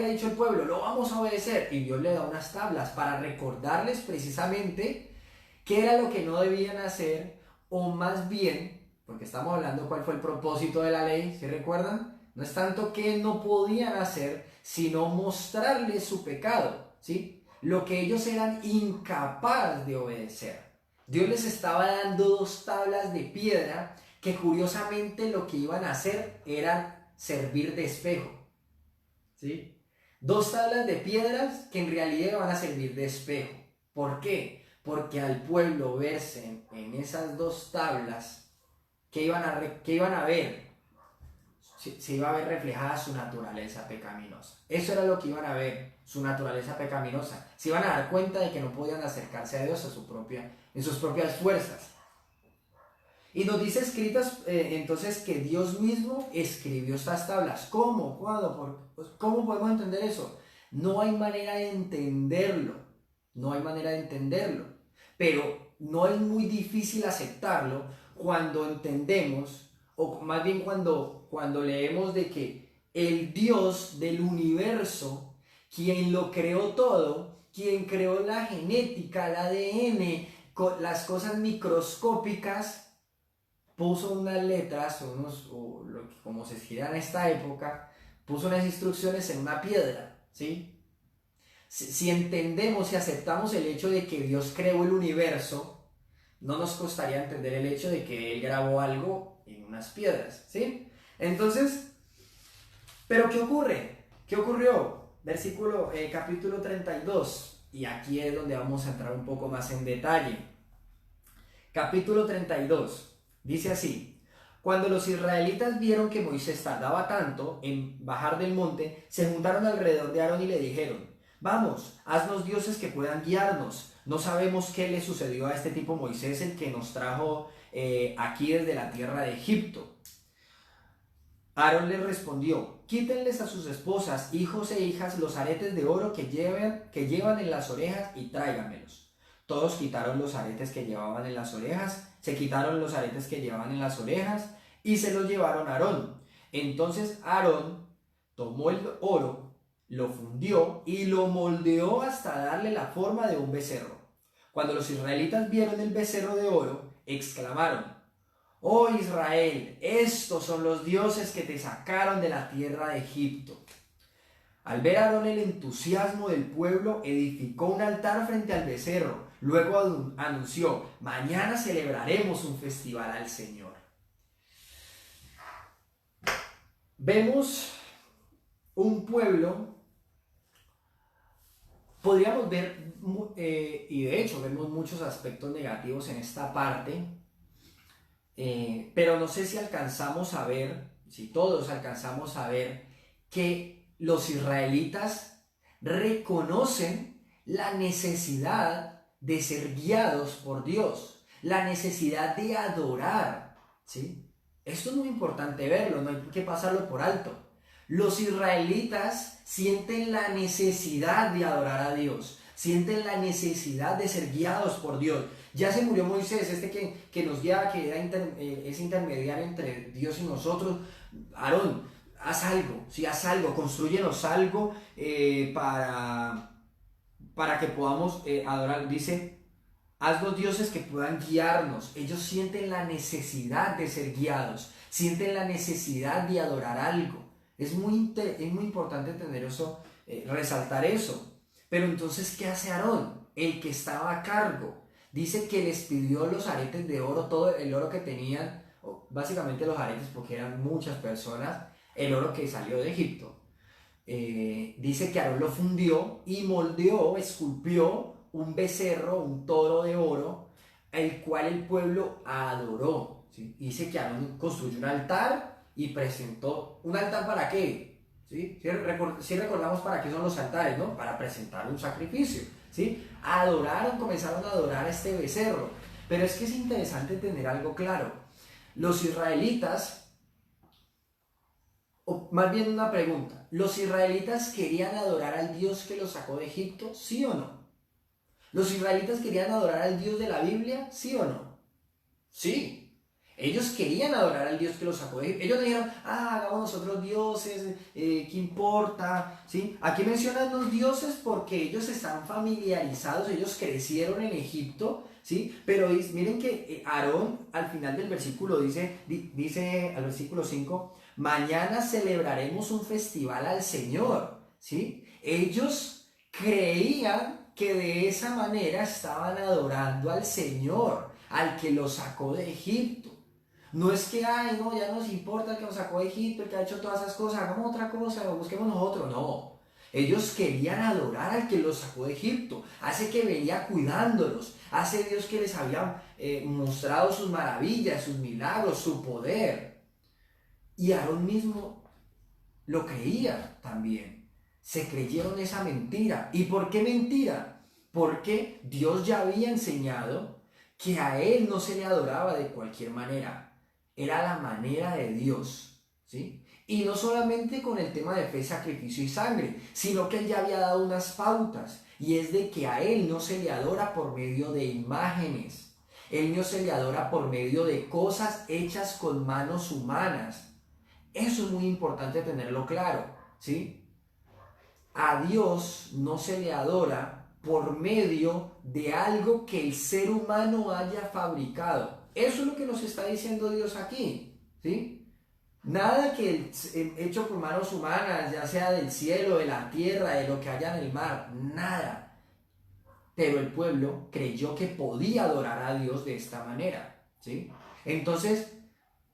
dicho el pueblo? Lo vamos a obedecer. Y Dios le da unas tablas para recordarles precisamente qué era lo que no debían hacer, o más bien, porque estamos hablando cuál fue el propósito de la ley, ¿sí recuerdan? No es tanto que no podían hacer, sino mostrarles su pecado, ¿sí? Lo que ellos eran incapaces de obedecer. Dios les estaba dando 2 tablas de piedra que curiosamente lo que iban a hacer era servir de espejo. ¿Sí? 2 tablas de piedras que en realidad iban a servir de espejo. ¿Por qué? Porque al pueblo verse en esas 2 tablas, ¿qué iban a ver? Se iba a ver reflejada su naturaleza pecaminosa. Eso era lo que iban a ver, su naturaleza pecaminosa. Se iban a dar cuenta de que no podían acercarse a Dios en sus propias fuerzas. Y nos dice escritas, entonces, que Dios mismo escribió estas tablas. ¿Cómo? ¿Cuándo? ¿Cómo podemos entender eso? No hay manera de entenderlo. No hay manera de entenderlo. Pero no es muy difícil aceptarlo cuando entendemos, o más bien cuando leemos de que el Dios del universo, quien lo creó todo, quien creó la genética, el ADN, las cosas microscópicas, puso unas letras, como se escribía en esta época, puso unas instrucciones en una piedra, ¿sí? Si entendemos y aceptamos el hecho de que Dios creó el universo, no nos costaría entender el hecho de que Él grabó algo en unas piedras, ¿sí? Entonces, ¿pero qué ocurre? ¿Qué ocurrió? Capítulo 32, y aquí es donde vamos a entrar un poco más en detalle. Capítulo 32, dice así: cuando los israelitas vieron que Moisés tardaba tanto en bajar del monte, se juntaron alrededor de Aarón y le dijeron: vamos, haznos dioses que puedan guiarnos. No sabemos qué le sucedió a este tipo Moisés, el que nos trajo aquí desde la tierra de Egipto. Aarón les respondió: quítenles a sus esposas, hijos e hijas los aretes de oro que llevan en las orejas y tráiganmelos. Todos quitaron los aretes que llevaban en las orejas, se quitaron los aretes que llevaban en las orejas y se los llevaron a Aarón. Entonces Aarón tomó el oro, lo fundió y lo moldeó hasta darle la forma de un becerro. Cuando los israelitas vieron el becerro de oro, exclamaron: oh Israel, estos son los dioses que te sacaron de la tierra de Egipto. Al ver a Aarón el entusiasmo del pueblo, edificó un altar frente al becerro. Luego anunció: mañana celebraremos un festival al Señor. Vemos un pueblo, podríamos ver, y de hecho vemos muchos aspectos negativos en esta parte, pero no sé si alcanzamos a ver, si todos alcanzamos a ver que los israelitas reconocen la necesidad de ser guiados por Dios, la necesidad de adorar, ¿sí? Esto es muy importante verlo, no hay que pasarlo por alto. Los israelitas sienten la necesidad de adorar a Dios, sienten la necesidad de ser guiados por Dios. Ya se murió Moisés, que nos guía, que es intermediario entre Dios y nosotros. Aarón, haz algo, sí, haz algo, construyenos algo para que podamos adorar. Dice: haz los dioses que puedan guiarnos. Ellos sienten la necesidad de ser guiados, sienten la necesidad de adorar algo. Es muy importante entender eso, resaltar eso. Pero entonces, ¿qué hace Aarón? El que estaba a cargo. Dice que les pidió los aretes de oro, todo el oro que tenían, básicamente los aretes porque eran muchas personas, el oro que salió de Egipto. Dice que Aarón lo fundió y moldeó, esculpió un becerro, un toro de oro, el cual el pueblo adoró, ¿sí? Dice que Aarón construyó un altar y presentó un altar. ¿Para qué? ¿Sí? Sí recordamos para qué son los altares, ¿no? Para presentar un sacrificio, ¿sí? Comenzaron a adorar a este becerro. Pero es que es interesante tener algo claro. Los israelitas, o más bien una pregunta, ¿los israelitas querían adorar al Dios que los sacó de Egipto? ¿Sí o no? ¿Los israelitas querían adorar al Dios de la Biblia? ¿Sí o no? Sí. Ellos querían adorar al Dios que los sacó de Egipto. Ellos dijeron, hagamos nosotros dioses, ¿qué importa? ¿Sí? Aquí mencionan los dioses porque ellos están familiarizados, ellos crecieron en Egipto, ¿sí? Pero miren que Aarón al final del versículo dice al versículo 5, mañana celebraremos un festival al Señor, ¿sí? Ellos creían que de esa manera estaban adorando al Señor, al que los sacó de Egipto. No es que, ay, no, ya nos importa el que nos sacó de Egipto, el que ha hecho todas esas cosas, hagamos otra cosa, busquemos nosotros. No, ellos querían adorar al que los sacó de Egipto, hace que venía cuidándolos, hace Dios que les había mostrado sus maravillas, sus milagros, su poder. Y Aarón mismo lo creía también. Se creyeron esa mentira. ¿Y por qué mentira? Porque Dios ya había enseñado que a él no se le adoraba de cualquier manera. Era la manera de Dios, ¿sí? Y no solamente con el tema de fe, sacrificio y sangre, sino que él ya había dado unas pautas, y es de que a él no se le adora por medio de imágenes, él no se le adora por medio de cosas hechas con manos humanas. Eso es muy importante tenerlo claro, ¿sí? A Dios no se le adora por medio de algo que el ser humano haya fabricado. Eso es lo que nos está diciendo Dios aquí, ¿sí? Nada que hecho por manos humanas, ya sea del cielo, de la tierra, de lo que haya en el mar, nada. Pero el pueblo creyó que podía adorar a Dios de esta manera, ¿sí? Entonces,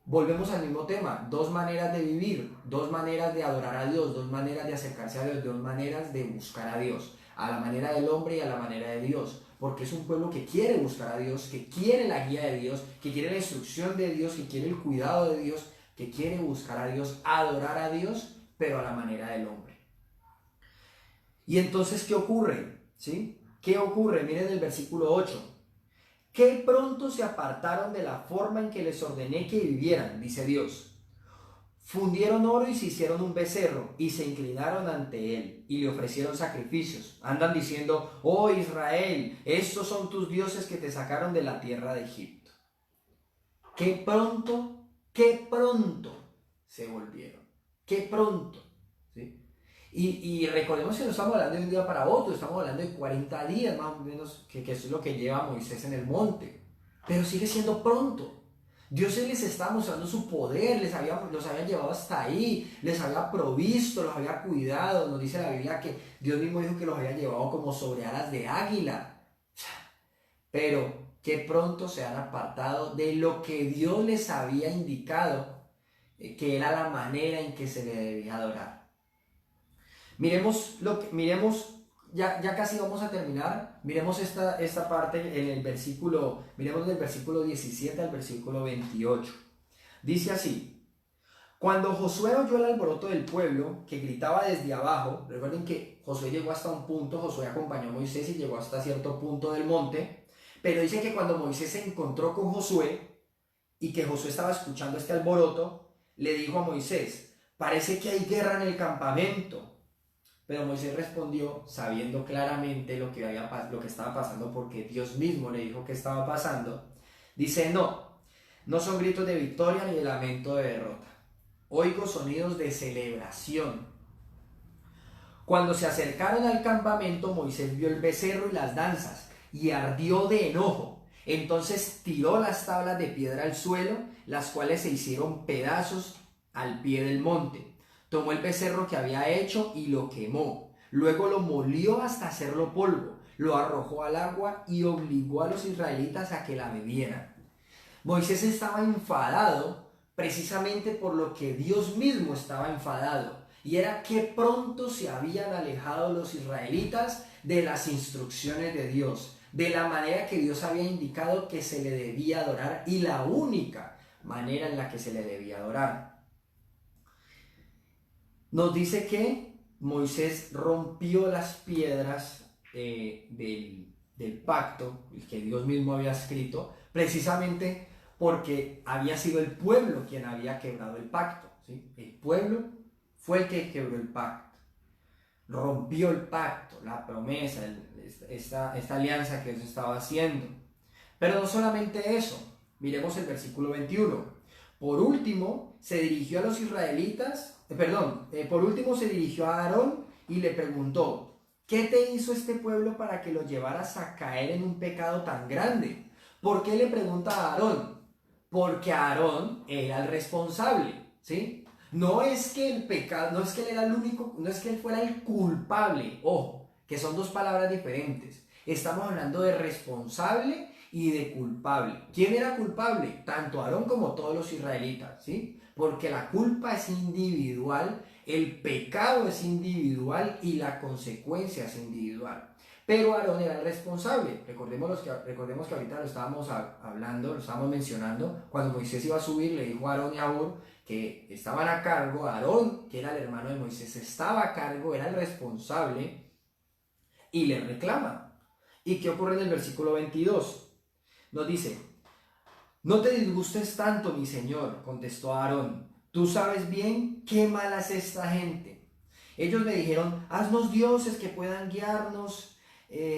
volvemos al mismo tema, dos maneras de vivir, dos maneras de adorar a Dios, dos maneras de acercarse a Dios, dos maneras de buscar a Dios, a la manera del hombre y a la manera de Dios, porque es un pueblo que quiere buscar a Dios, que quiere la guía de Dios, que quiere la instrucción de Dios, que quiere el cuidado de Dios, que quiere buscar a Dios, adorar a Dios, pero a la manera del hombre. Y entonces, ¿qué ocurre? ¿Sí? ¿Qué ocurre? Miren el versículo 8. Que pronto se apartaron de la forma en que les ordené que vivieran, dice Dios. Fundieron oro y se hicieron un becerro y se inclinaron ante él y le ofrecieron sacrificios. Andan diciendo, oh Israel, estos son tus dioses que te sacaron de la tierra de Egipto. Qué pronto se volvieron. Qué pronto. ¿Sí? Y recordemos que no estamos hablando de un día para otro, estamos hablando de 40 días más o menos, que es lo que lleva Moisés en el monte. Pero sigue siendo pronto. Dios les estaba mostrando su poder, los había llevado hasta ahí, les había provisto, los había cuidado. Nos dice la Biblia que Dios mismo dijo que los había llevado como sobre alas de águila. Pero que pronto se han apartado de lo que Dios les había indicado, que era la manera en que se le debía adorar. Miremos, ya casi vamos a terminar, miremos esta parte en el versículo, miremos del versículo 17 al versículo 28. Dice así, cuando Josué oyó el alboroto del pueblo que gritaba desde abajo, recuerden que Josué llegó hasta un punto, Josué acompañó a Moisés y llegó hasta cierto punto del monte, pero dice que cuando Moisés se encontró con Josué y que Josué estaba escuchando este alboroto, le dijo a Moisés, parece que hay guerra en el campamento. Pero Moisés respondió sabiendo claramente lo que estaba pasando, porque Dios mismo le dijo que estaba pasando. Dice, no son gritos de victoria ni de lamento de derrota. Oigo sonidos de celebración. Cuando se acercaron al campamento, Moisés vio el becerro y las danzas y ardió de enojo. Entonces tiró las tablas de piedra al suelo, las cuales se hicieron pedazos al pie del monte. Tomó el becerro que había hecho y lo quemó. Luego lo molió hasta hacerlo polvo. Lo arrojó al agua y obligó a los israelitas a que la bebieran. Moisés estaba enfadado precisamente por lo que Dios mismo estaba enfadado. Y era que pronto se habían alejado los israelitas de las instrucciones de Dios, de la manera que Dios había indicado que se le debía adorar y la única manera en la que se le debía adorar. nos dice que Moisés rompió las piedras del pacto, el que Dios mismo había escrito, precisamente porque había sido el pueblo quien había quebrado el pacto, ¿sí? El pueblo fue el que quebró el pacto, rompió el pacto, la promesa, esta alianza que Dios estaba haciendo. Pero no solamente eso, miremos el versículo 21. Por último, se dirigió a los israelitas, por último se dirigió a Aarón y le preguntó: ¿qué te hizo este pueblo para que lo llevaras a caer en un pecado tan grande? ¿Por qué le pregunta a Aarón? Porque Aarón era el responsable, ¿sí? No es que el pecado, no es que él era el único, no es que él fuera el culpable, ojo, que son dos palabras diferentes. Estamos hablando de responsable y de culpable. ¿Quién era culpable? Tanto Aarón como todos los israelitas, ¿sí? Porque la culpa es individual, el pecado es individual y la consecuencia es individual. Pero Aarón era el responsable. Recordemos que ahorita lo estábamos hablando, lo estábamos mencionando. Cuando Moisés iba a subir, le dijo a Aarón y a Hur que estaban a cargo. Aarón, que era el hermano de Moisés, estaba a cargo, era el responsable y le reclama. ¿Y qué ocurre en el versículo 22? Nos dice: no te disgustes tanto, mi señor, contestó Aarón. Tú sabes bien qué mal hace esta gente. Ellos me dijeron: haznos dioses que puedan guiarnos.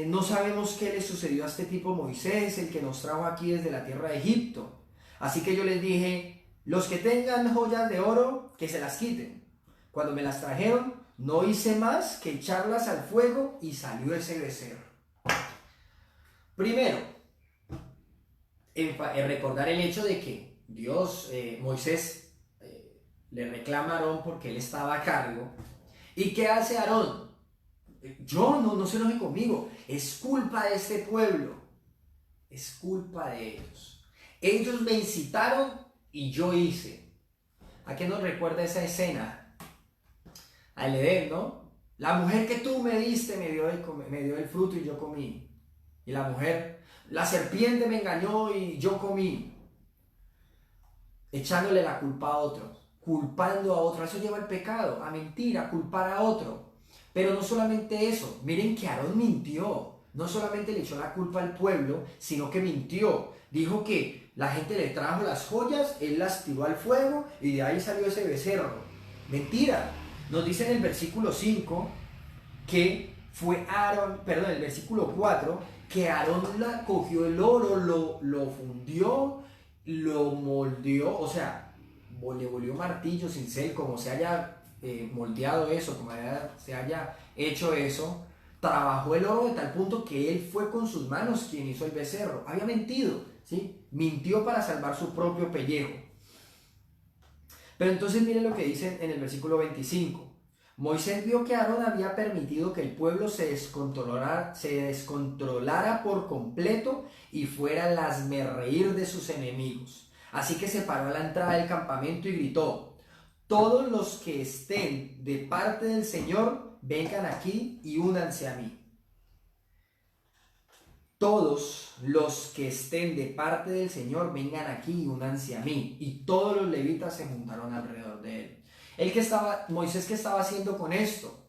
No sabemos qué le sucedió a este tipo Moisés, el que nos trajo aquí desde la tierra de Egipto. Así que yo les dije: los que tengan joyas de oro, que se las quiten. Cuando me las trajeron, no hice más que echarlas al fuego y salió ese becerro. Primero, recordar el hecho de que Moisés le reclama a Aarón porque él estaba a cargo. ¿Y qué hace Aarón? No se enoje conmigo, es culpa de este pueblo, es culpa de ellos. Ellos me incitaron y yo hice. ¿A qué nos recuerda esa escena? Al Edén, ¿no? La mujer que tú me diste me dio el fruto y yo comí. Y la mujer: la serpiente me engañó y yo comí. Echándole la culpa a otro, culpando a otro. Eso lleva al pecado, a mentir, a culpar a otro. Pero no solamente eso, miren que Aarón mintió. No solamente le echó la culpa al pueblo, sino que mintió. Dijo que la gente le trajo las joyas, él las tiró al fuego y de ahí salió ese becerro. Mentira. Nos dice en el versículo 5 que fue Aarón, perdón, el versículo 4, que Aarón cogió el oro, lo fundió, lo moldeó, o sea, le volvió martillo, cincel, como se haya moldeado eso, como se haya hecho eso. Trabajó el oro de tal punto que él fue con sus manos quien hizo el becerro. Había mentido, ¿sí? Mintió para salvar su propio pellejo. Pero entonces miren lo que dice en el versículo 25. Moisés vio que Aarón había permitido que el pueblo se descontrolara por completo y fuera el hazmerreír de sus enemigos. Así que se paró a la entrada del campamento y gritó: todos los que estén de parte del Señor, vengan aquí y únanse a mí. Todos los que estén de parte del Señor, vengan aquí y únanse a mí. Y todos los levitas se juntaron alrededor de él. Moisés, ¿qué estaba haciendo con esto?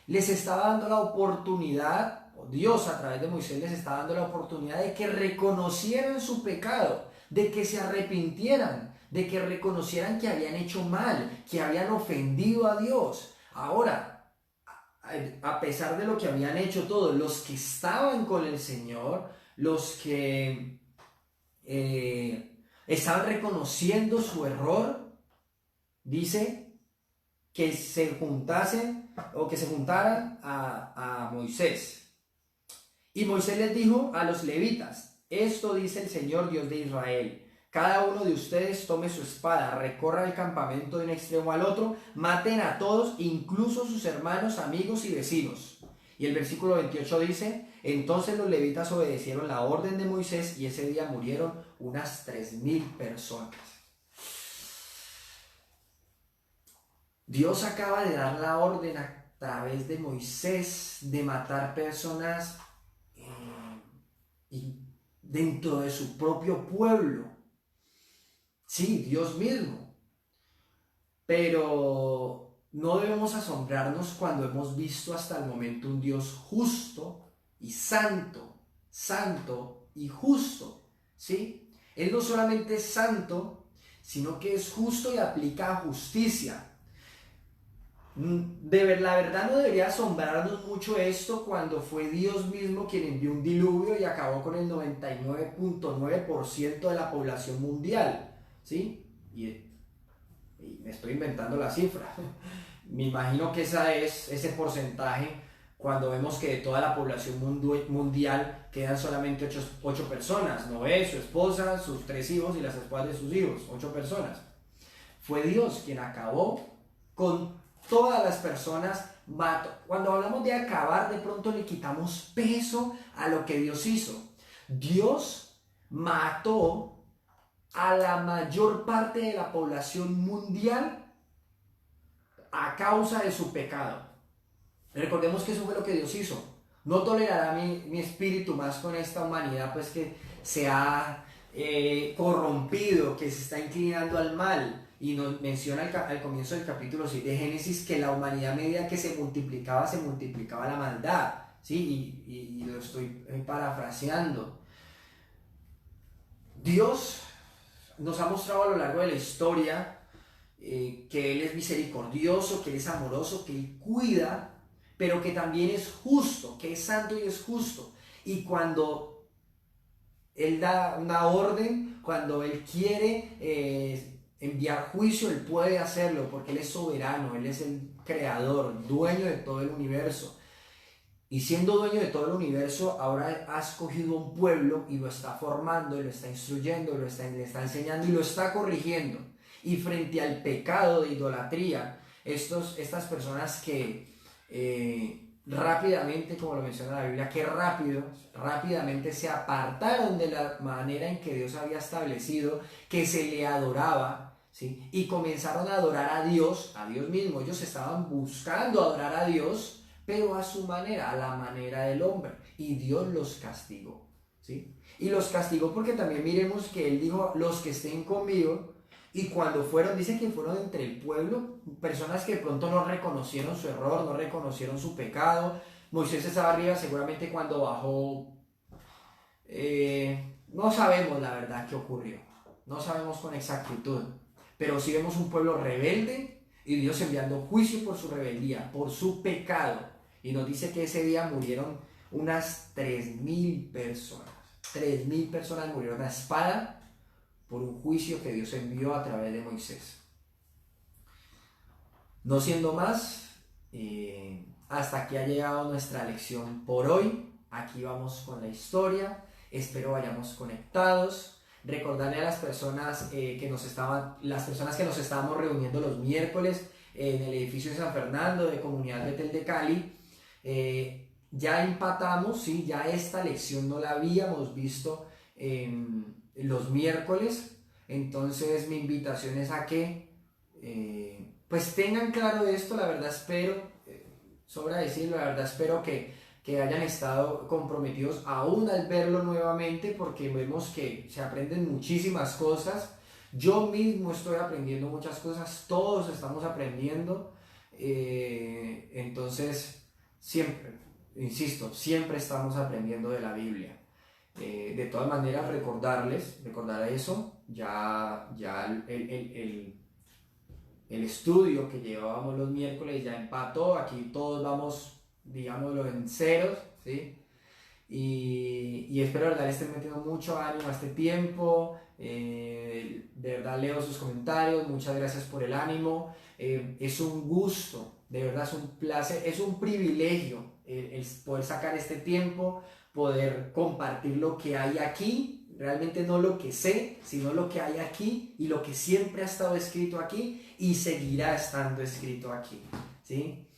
Les estaba dando la oportunidad, o Dios a través de Moisés les estaba dando la oportunidad de que reconocieran su pecado, de que se arrepintieran, de que reconocieran que habían hecho mal, que habían ofendido a Dios. Ahora, a pesar de lo que habían hecho todos, los que estaban con el Señor, los que estaban reconociendo su error, dice que se juntasen o que se juntaran a Moisés. Y Moisés les dijo a los levitas: esto dice el Señor Dios de Israel: cada uno de ustedes tome su espada, recorra el campamento de un extremo al otro, maten a todos, incluso sus hermanos, amigos y vecinos. Y el versículo 28 dice: entonces los levitas obedecieron la orden de Moisés y ese día murieron unas 3,000 personas. Dios acaba de dar la orden a través de Moisés de matar personas dentro de su propio pueblo. Sí, Dios mismo. Pero no debemos asombrarnos cuando hemos visto hasta el momento un Dios justo y santo, santo y justo, ¿sí? Él no solamente es santo, sino que es justo y aplica justicia. La verdad no debería asombrarnos mucho esto cuando fue Dios mismo quien envió un diluvio y acabó con el 99.9% de la población mundial, ¿sí? Y me estoy inventando la cifra. Me imagino que ese porcentaje cuando vemos que de toda la población mundial quedan solamente 8 personas, Noé, su esposa, sus 3 hijos y las esposas de sus hijos, 8 personas. Fue Dios quien acabó con todas las personas. Cuando hablamos de acabar, de pronto le quitamos peso a lo que Dios hizo. Dios mató a la mayor parte de la población mundial a causa de su pecado. Recordemos que eso fue lo que Dios hizo. No tolerará mi espíritu más con esta humanidad pues que se ha corrompido, que se está inclinando al mal. Y nos menciona al comienzo del capítulo 6 de Génesis que la humanidad a medida que se multiplicaba la maldad, ¿sí? Y lo estoy parafraseando. Dios nos ha mostrado a lo largo de la historia que Él es misericordioso, que Él es amoroso, que Él cuida, pero que también es justo, que es santo y es justo. Y cuando Él da una orden, cuando Él quiere enviar juicio, Él puede hacerlo porque Él es soberano, Él es el creador, dueño de todo el universo. Y siendo dueño de todo el universo, ahora ha escogido un pueblo y lo está formando, lo está instruyendo, le está enseñando y lo está corrigiendo. Y frente al pecado de idolatría, estas personas que rápidamente, como lo menciona la Biblia, que rápidamente se apartaron de la manera en que Dios había establecido que se le adoraba, ¿sí? Y comenzaron a adorar a Dios mismo. Ellos estaban buscando adorar a Dios, pero a su manera, a la manera del hombre. Y Dios los castigó, ¿sí? Y los castigó porque también miremos que Él dijo, los que estén conmigo. Y cuando fueron, dice que fueron entre el pueblo, personas que de pronto no reconocieron su error, no reconocieron su pecado. Moisés estaba arriba seguramente cuando bajó. No sabemos la verdad qué ocurrió. No sabemos con exactitud. Pero sí vemos un pueblo rebelde y Dios enviando juicio por su rebeldía, por su pecado. Y nos dice que ese día murieron unas 3.000 personas. 3.000 personas murieron a espada por un juicio que Dios envió a través de Moisés. No siendo más, hasta aquí ha llegado nuestra lección por hoy. Aquí vamos con la historia. Espero vayamos conectados. Recordarle a las personas las personas que nos estábamos reuniendo los miércoles en el edificio de San Fernando de Comunidad Betel de Cali. Ya empatamos, ¿sí? Ya esta lección no la habíamos visto los miércoles. Entonces mi invitación es a que pues tengan claro esto. La verdad espero, sobra decirlo, la verdad espero que hayan estado comprometidos aún al verlo nuevamente, porque vemos que se aprenden muchísimas cosas. Yo mismo estoy aprendiendo muchas cosas, todos estamos aprendiendo. Entonces siempre, insisto, siempre estamos aprendiendo de la Biblia. De todas maneras, recordar eso, ya el estudio que llevábamos los miércoles ya empató. Aquí todos vamos, digámoslo, en ceros, ¿sí? Y espero de verdad le estén metiendo mucho ánimo a este tiempo. De verdad leo sus comentarios, muchas gracias por el ánimo. Es un gusto, de verdad es un placer, es un privilegio el poder sacar este tiempo, poder compartir lo que hay aquí, realmente no lo que sé, sino lo que hay aquí y lo que siempre ha estado escrito aquí y seguirá estando escrito aquí, ¿sí?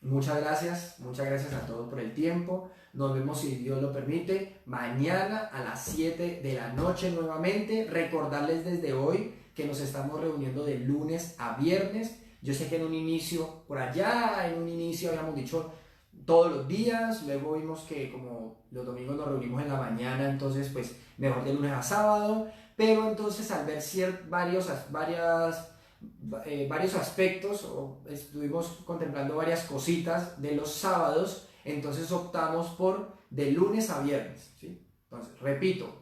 Muchas gracias a todos por el tiempo. Nos vemos, si Dios lo permite, mañana a las 7 de la noche nuevamente. Recordarles desde hoy que nos estamos reuniendo de lunes a viernes. Yo sé que en un inicio habíamos dicho todos los días, luego vimos que como los domingos nos reunimos en la mañana, entonces pues mejor de lunes a sábado, pero entonces al ver varias varios aspectos, o estuvimos contemplando varias cositas de los sábados, entonces optamos por de lunes a viernes, ¿sí? Entonces, repito,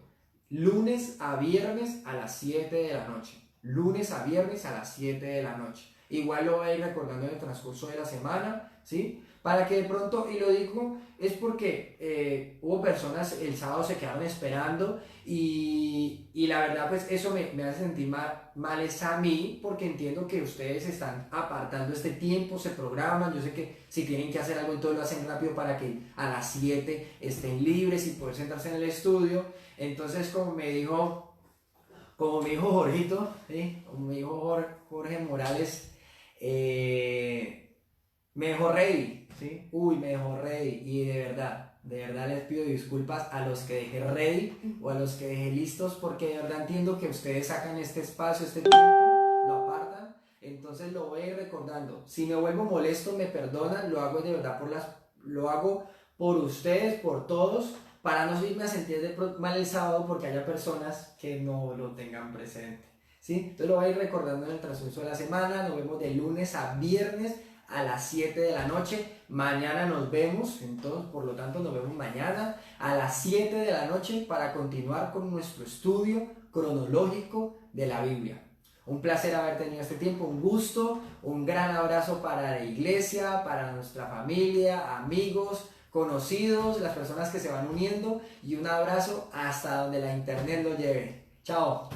lunes a viernes a las 7 de la noche. Lunes a viernes a las 7 de la noche. Igual lo voy a ir recordando en el transcurso de la semana, ¿sí? Para que de pronto, y lo digo, es porque hubo personas el sábado se quedaron esperando y la verdad pues eso me hace sentir mal es a mí, porque entiendo que ustedes están apartando este tiempo, se programan, yo sé que si tienen que hacer algo entonces lo hacen rápido para que a las 7 estén libres y poder sentarse en el estudio. Entonces como me dijo Jorgito, ¿sí? Como me dijo Jorge Morales, me dejó ready, ¿sí? Uy, me dejó ready. Y de verdad les pido disculpas a los que dejé ready o a los que dejé listos, porque de verdad entiendo que ustedes sacan este espacio, este tiempo, lo apartan. Entonces lo voy a ir recordando. Si me vuelvo molesto, me perdonan, lo hago de verdad lo hago por ustedes, por todos, para no irme a sentir mal el sábado porque haya personas que no lo tengan presente, ¿sí? Entonces lo voy a ir recordando en el transcurso de la semana. Nos vemos de lunes a viernes a las 7 de la noche. Mañana nos vemos, entonces por lo tanto nos vemos mañana a las 7 de la noche para continuar con nuestro estudio cronológico de la Biblia. Un placer haber tenido este tiempo, un gusto, un gran abrazo para la iglesia, para nuestra familia, amigos, conocidos, las personas que se van uniendo, y un abrazo hasta donde la internet lo lleve. Chao.